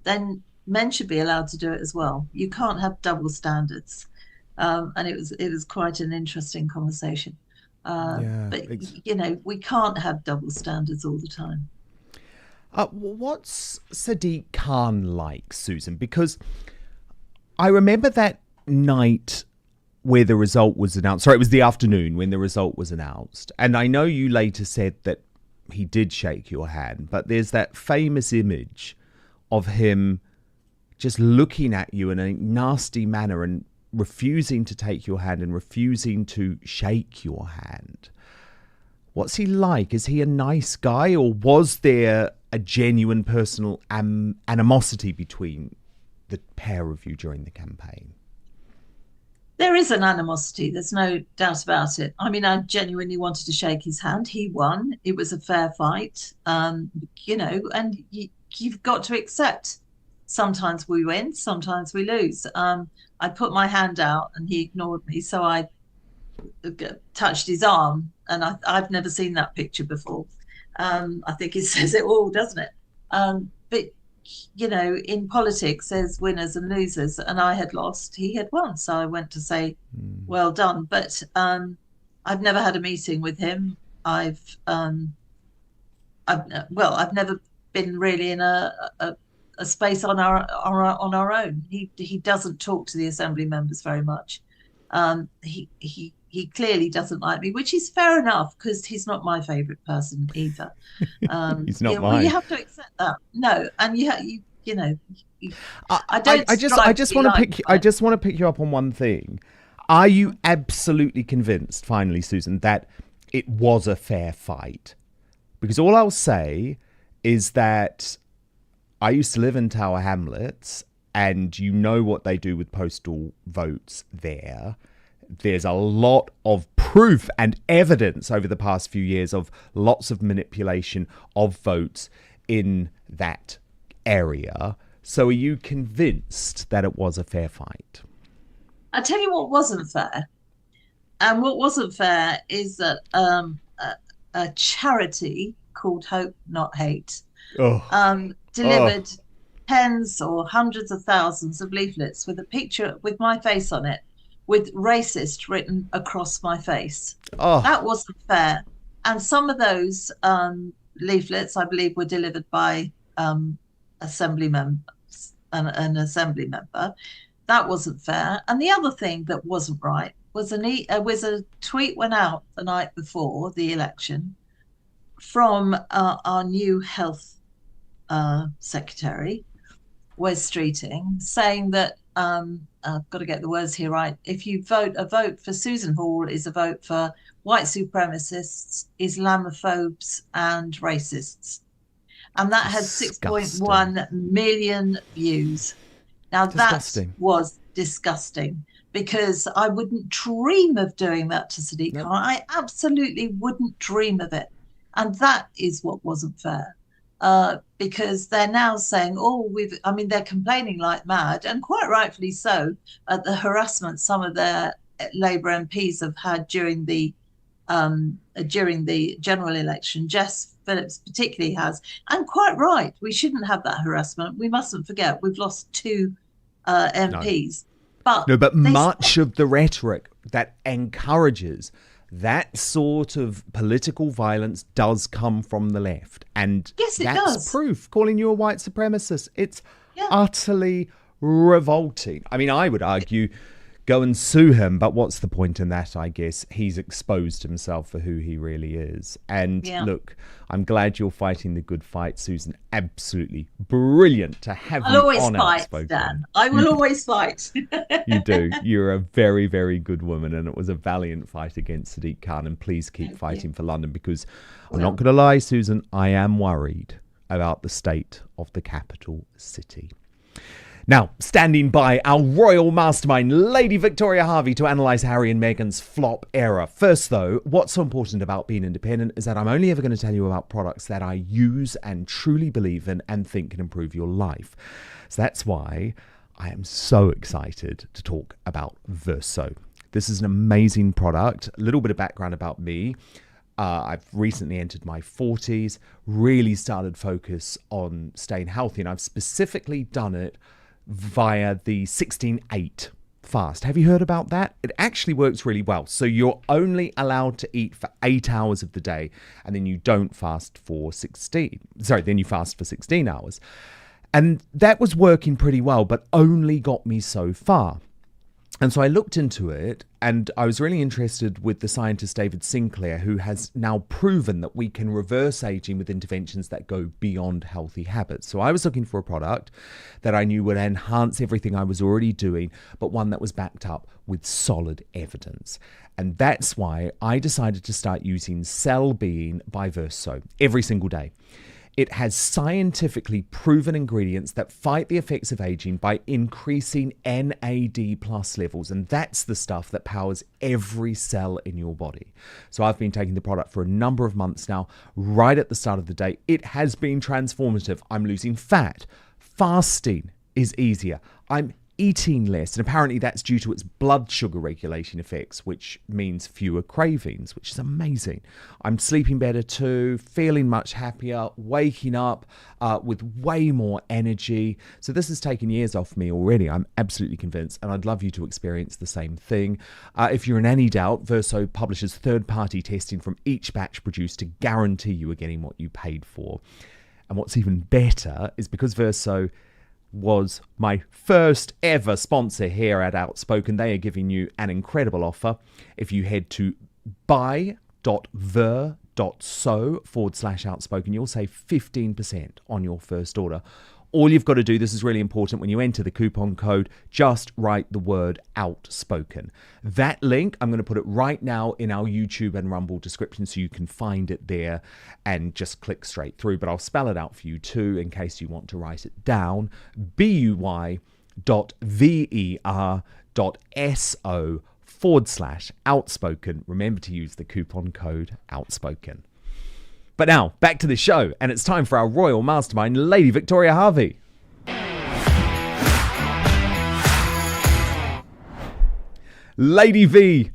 then men should be allowed to do it as well. You can't have double standards. And it was quite an interesting conversation. But you know, we can't have double standards all the time. What's Sadiq Khan like, Susan? Because I remember that night where the result was announced. Sorry, it was the afternoon when the result was announced. And I know you later said that he did shake your hand, but there's that famous image of him just looking at you in a nasty manner and refusing to take your hand and refusing to shake your hand. What's he like? Is he a nice guy, or was there a genuine personal animosity between the pair of you during the campaign? There is an animosity. There's no doubt about it. I mean, I genuinely wanted to shake his hand. He won. It was a fair fight. You know, and you've got to accept sometimes we win, sometimes we lose. I put my hand out and he ignored me. So I touched his arm, and I've never seen that picture before. I think it says it all, doesn't it? But you know, in politics, there's winners and losers, and I had lost, he had won. So I went to say, well done. But I've never had a meeting with him. I've never been really in a space on our own. He doesn't talk to the assembly members very much. He clearly doesn't like me, which is fair enough, because he's not my favourite person either. He's not mine. Well, you have to accept that. No, and you know. I just want to pick you up on one thing. Are you absolutely convinced, finally, Susan, that it was a fair fight? Because all I'll say is that I used to live in Tower Hamlets, and you know what they do with postal votes there. There's a lot of proof and evidence over the past few years of lots of manipulation of votes in that area. So are you convinced that it was a fair fight? I tell you what wasn't fair. And what wasn't fair is that a charity called Hope Not Hate delivered tens or hundreds of thousands of leaflets with a picture with my face on it, with racist written across my face. That wasn't fair. And some of those leaflets, I believe, were delivered by assembly members, an assembly member. That wasn't fair. And the other thing that wasn't right was a tweet went out the night before the election from our new health secretary, Wes Streeting, saying that I've got to get the words here right. If you vote, a vote for Susan Hall is a vote for white supremacists, Islamophobes, and racists. And that has 6.1 million views. Now, that was disgusting, because I wouldn't dream of doing that to Sadiq Khan. I absolutely wouldn't dream of it. And that is what wasn't fair. Because they're now saying, they're complaining like mad, and quite rightfully so, at the harassment some of their Labour MPs have had during the general election. Jess Phillips particularly has, and quite right. We shouldn't have that harassment. We mustn't forget we've lost 2 MPs. But much of the rhetoric that encourages that sort of political violence does come from the left. And that's proof. Calling you a white supremacist, it's utterly revolting. I mean, I would argue go and sue him, but what's the point in that? I guess he's exposed himself for who he really is. And look, I'm glad you're fighting the good fight, Susan. Absolutely brilliant to have you on Outspoken. Dan. I will always fight. You do. You're a very, very good woman, and it was a valiant fight against Sadiq Khan. And please keep fighting for London, because I'm not going to lie, Susan, I am worried about the state of the capital city. Now, standing by our royal mastermind, Lady Victoria Hervey, to analyse Harry and Meghan's flop era. First, though, what's so important about being independent is that I'm only ever going to tell you about products that I use and truly believe in and think can improve your life. So that's why I am so excited to talk about Verso. This is an amazing product. A little bit of background about me. I've recently entered my 40s, really started focus on staying healthy, and I've specifically done it via the 16-8 fast. Have you heard about that? It actually works really well. So you're only allowed to eat for 8 hours of the day, and then you don't fast for 16. Then you fast for 16 hours. And that was working pretty well, but only got me so far. And so I looked into it, and I was really interested with the scientist David Sinclair, who has now proven that we can reverse aging with interventions that go beyond healthy habits. So I was looking for a product that I knew would enhance everything I was already doing, but one that was backed up with solid evidence. And that's why I decided to start using Cell Being by Verso every single day. It has scientifically proven ingredients that fight the effects of aging by increasing NAD+ levels, and that's the stuff that powers every cell in your body. So I've been taking the product for a number of months now. Right at the start of the day, it has been transformative. I'm losing fat. Fasting is easier. I'm eating less, and apparently that's due to its blood sugar regulation effects, which means fewer cravings, which is amazing. I'm sleeping better too, feeling much happier, waking up with way more energy. So this has taken years off me already, I'm absolutely convinced, and I'd love you to experience the same thing. If you're in any doubt, Verso publishes third-party testing from each batch produced to guarantee you are getting what you paid for. And what's even better is because Verso was my first ever sponsor here at Outspoken, they are giving you an incredible offer. If you head to buy.ver.so/outspoken, you'll save 15% on your first order. all you've got to do, this is really important, when you enter the coupon code, just write the word Outspoken. That link, I'm going to put it right now in our YouTube and Rumble description so you can find it there and just click straight through. But I'll spell it out for you too in case you want to write it down. BUY.ver.so/outspoken. Remember to use the coupon code Outspoken. But now, back to the show, and it's time for our royal mastermind, Lady Victoria Hervey. Lady V,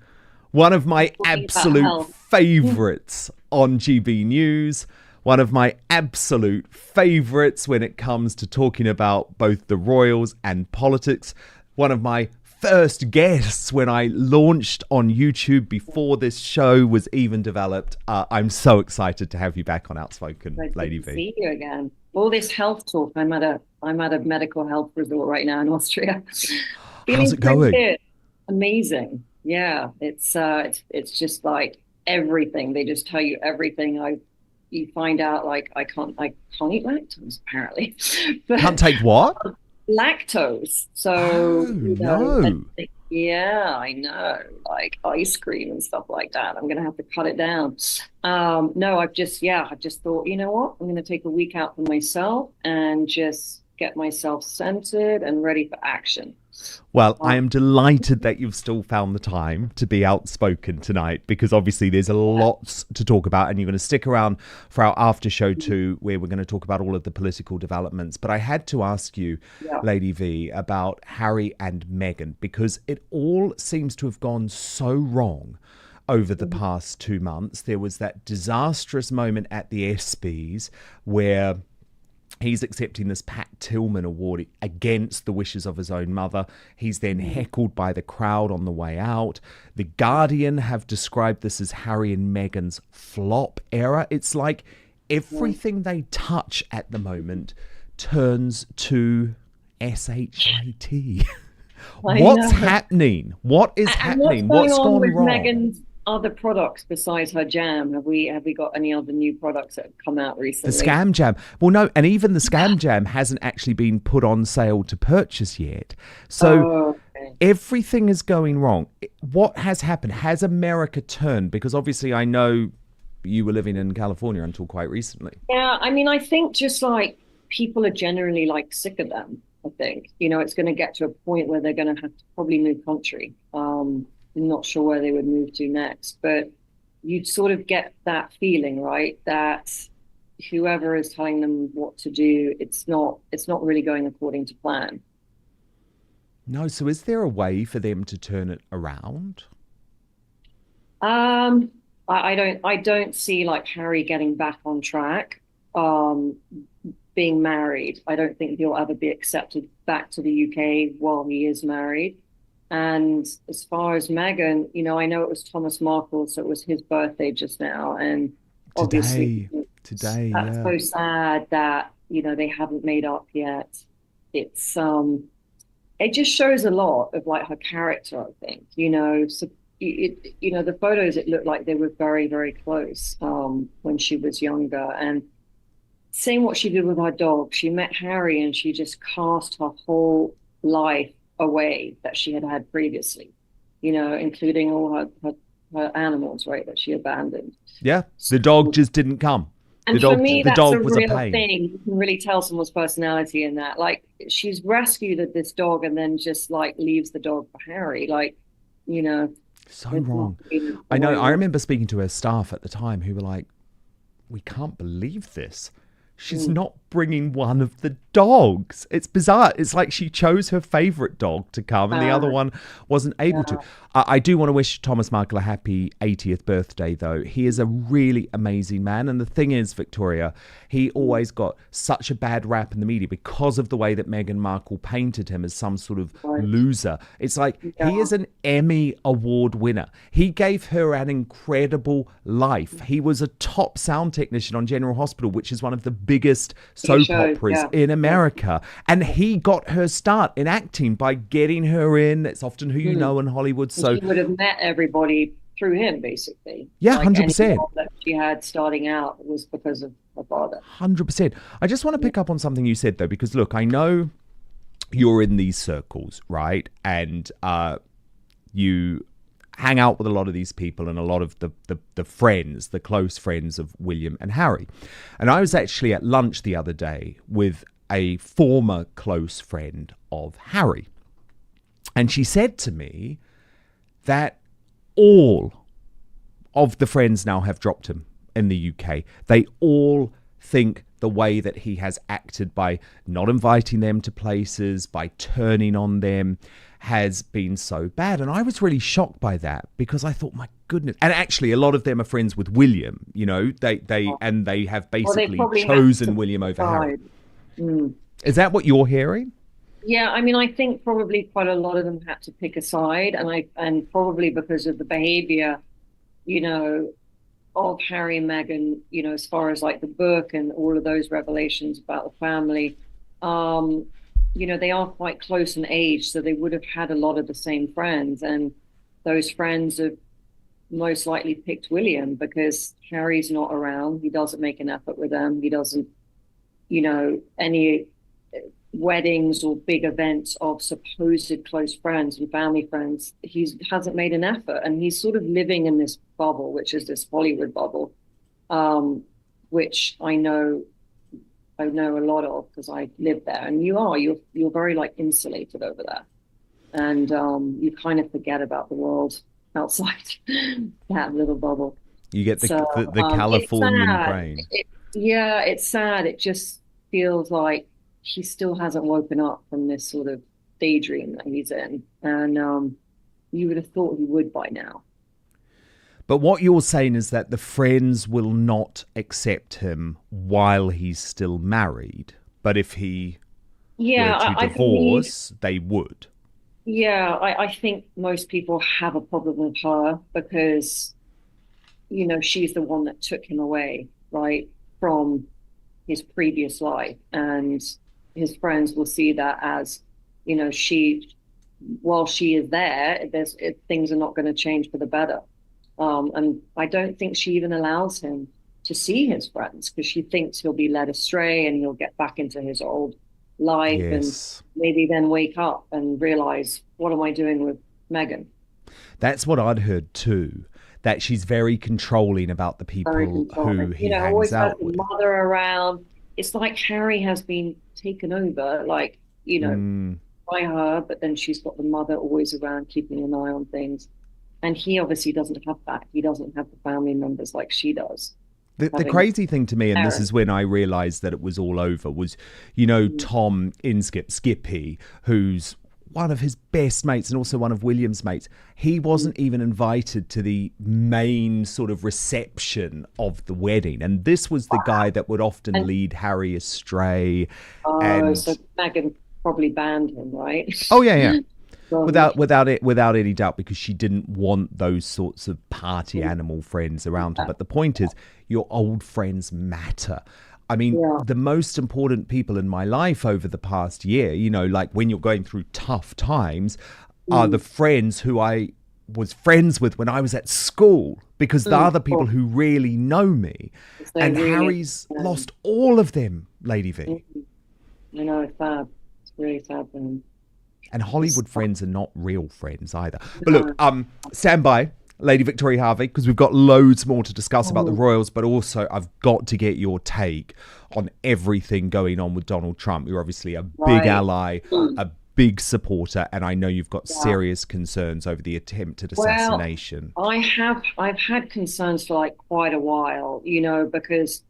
one of my absolute favourites on GB News, one of my absolute favourites when it comes to talking about both the royals and politics, one of my first guests when I launched on YouTube before this show was even developed. I'm so excited to have you back on Outspoken, Lady V. See you again. All this health talk. I'm at a medical health resort right now in Austria. How's it going? Good. Amazing. Yeah, it's just like everything. They just tell you everything. You find out like I can't eat lactose apparently. But can't take what? Lactose. So no. Yeah, I know. Like ice cream and stuff like that. I'm gonna have to cut it down. No, I've just thought, you know what? I'm gonna take a week out for myself and just get myself centered and ready for action. Well, I am delighted that you've still found the time to be outspoken tonight, because obviously there's a lot to talk about, and you're going to stick around for our after show too, where we're going to talk about all of the political developments. But I had to ask you, Lady V, about Harry and Meghan, because it all seems to have gone so wrong over the past 2 months. There was that disastrous moment at the ESPYs where he's accepting this Pat Tillman award against the wishes of his own mother. He's then heckled by the crowd on the way out. The Guardian have described this as Harry and Meghan's flop era. It's like everything they touch at the moment turns to SHIT. What's happening? What is happening? What's gone wrong? Meghan's other products besides her jam? Have we got any other new products that have come out recently? The Scam Jam. Well, no, and even the Scam Jam hasn't actually been put on sale to purchase yet. So everything is going wrong. What has happened? Has America turned? Because obviously I know you were living in California until quite recently. Yeah, I mean, I think just like people are generally like sick of them, I think. You know, it's going to get to a point where they're going to have to probably move country. I'm not sure where they would move to next, but you'd sort of get that feeling, right? That whoever is telling them what to do, it's not really going according to plan. No, so is there a way for them to turn it around? I don't see like Harry getting back on track. Being married, I don't think he'll ever be accepted back to the UK while he is married. And as far as Meghan, you know, I know it was Thomas Markle, so it was his birthday just now. And obviously, today, that's so sad that, you know, they haven't made up yet. It's, it just shows a lot of like her character, I think, you know. So, you know, the photos, it looked like they were very, very close when she was younger. And seeing what she did with her dog, she met Harry and she just cast her whole life away that she had previously, you know, including all her animals, right, that she abandoned. Yeah, the dog just didn't come. And for me, that's a real thing. You can really tell someone's personality in that. Like, she's rescued this dog and then just like leaves the dog for Harry. Like, you know, so wrong. I know. I remember speaking to her staff at the time who were like, "We can't believe this. She's not bringing one of the dogs. It's bizarre. It's like she chose her favorite dog to come and the other one wasn't able to." I do want to wish Thomas Markle a happy 80th birthday, though. He is a really amazing man. And the thing is, Victoria, he always got such a bad rap in the media because of the way that Meghan Markle painted him as some sort of loser. It's like he is an Emmy Award winner. He gave her an incredible life. He was a top sound technician on General Hospital, which is one of the biggest soap operas in America. And he got her start in acting by getting her in. It's often who you know in Hollywood. So she would have met everybody through him, basically. Yeah, like 100%. That she had starting out was because of my father. 100%. I just want to pick up on something you said, though, because look, I know you're in these circles, right? And you hang out with a lot of these people and a lot of the friends, the close friends of William and Harry. And I was actually at lunch the other day with a former close friend of Harry. And she said to me that all of the friends now have dropped him in the UK. They all think the way that he has acted by not inviting them to places, by turning on them, has been so bad. And I was really shocked by that, because I thought, my goodness. And actually, a lot of them are friends with William, you know, they have basically chosen William over Harry. Is that what you're hearing? Yeah, I mean, I think probably quite a lot of them had to pick a side, and probably because of the behavior, you know, of Harry and Meghan, you know, as far as like the book and all of those revelations about the family, you know, they are quite close in age, so they would have had a lot of the same friends, and those friends have most likely picked William because Harry's not around. He doesn't make an effort with them. He doesn't, you know, any weddings or big events of supposed close friends and family friends. He hasn't made an effort, and he's sort of living in this bubble, which is this Hollywood bubble, which I know a lot of because I live there. And you're very like insulated over there, and you kind of forget about the world outside that little bubble. You get the Californian brain. It's sad. It just feels like he still hasn't woken up from this sort of daydream that he's in. And you would have thought he would by now. But what you're saying is that the friends will not accept him while he's still married. But if he were to divorce, they would. Yeah, I think most people have a problem with her because, you know, she's the one that took him away, right, from his previous life. And his friends will see that as, you know, while she is there, things are not going to change for the better. And I don't think she even allows him to see his friends because she thinks he'll be led astray and he'll get back into his old life and maybe then wake up and realize, what am I doing with Meghan? That's what I'd heard too, that she's very controlling about the people who he hangs always out has with. The mother around. It's like Harry has been taken over, like, you know, by her, but then she's got the mother always around keeping an eye on things. And he obviously doesn't have that. He doesn't have the family members like she does. The crazy thing to me, and this is when I realised that it was all over, was, you know, Tom Inskip, Skippy, who's one of his best mates and also one of William's mates. He wasn't even invited to the main sort of reception of the wedding. And this was the guy that would often lead Harry astray. So Meghan probably banned him, right? Oh, yeah. Without any doubt, because she didn't want those sorts of party animal friends around her. But the point is, your old friends matter. I mean, the most important people in my life over the past year, you know, like when you're going through tough times, are the friends who I was friends with when I was at school, because they're the people who really know me. And Harry's lost all of them, Lady V. I know, it's sad. It's really sad for him. And Hollywood friends are not real friends either. But look, stand by, Lady Victoria Hervey, because we've got loads more to discuss about the royals, but also I've got to get your take on everything going on with Donald Trump. You're obviously a big ally, a big supporter, and I know you've got serious concerns over the attempted assassination. Well, I've had concerns for like quite a while, you know, because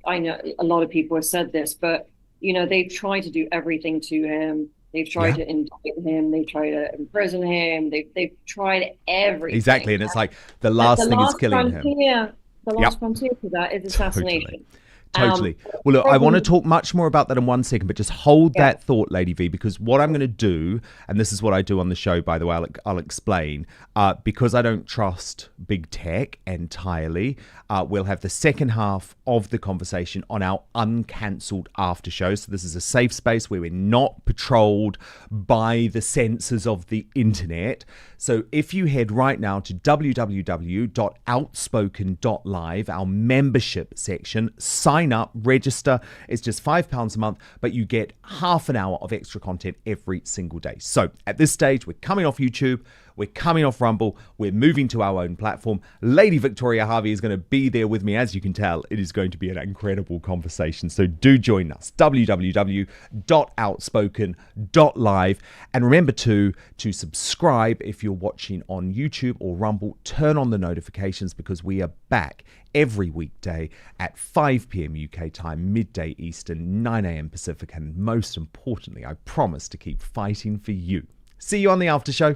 I know a lot of people have said this, but, you know, they've tried to do everything to him. They've tried to indict him. They've tried to imprison him. They've tried everything. Exactly, and it's like the last thing is killing him. The last frontier for that is assassination. Totally. Well, look, I want to talk much more about that in 1 second, but just hold that thought, Lady V, because what I'm going to do, and this is what I do on the show, by the way, I'll explain, because I don't trust big tech entirely, we'll have the second half of the conversation on our uncancelled after show. So this is a safe space where we're not patrolled by the censors of the internet. So if you head right now to www.outspoken.live, our membership section, sign up, register. It's just £5 a month, but you get half an hour of extra content every single day. So at this stage, we're coming off YouTube. We're coming off Rumble. We're moving to our own platform. Lady Victoria Hervey is going to be there with me. As you can tell, it is going to be an incredible conversation. So do join us. www.outspoken.live. And remember to subscribe if you're watching on YouTube or Rumble. Turn on the notifications because we are back every weekday at 5 p.m. UK time, midday Eastern, 9 a.m. Pacific. And most importantly, I promise to keep fighting for you. See you on the after show.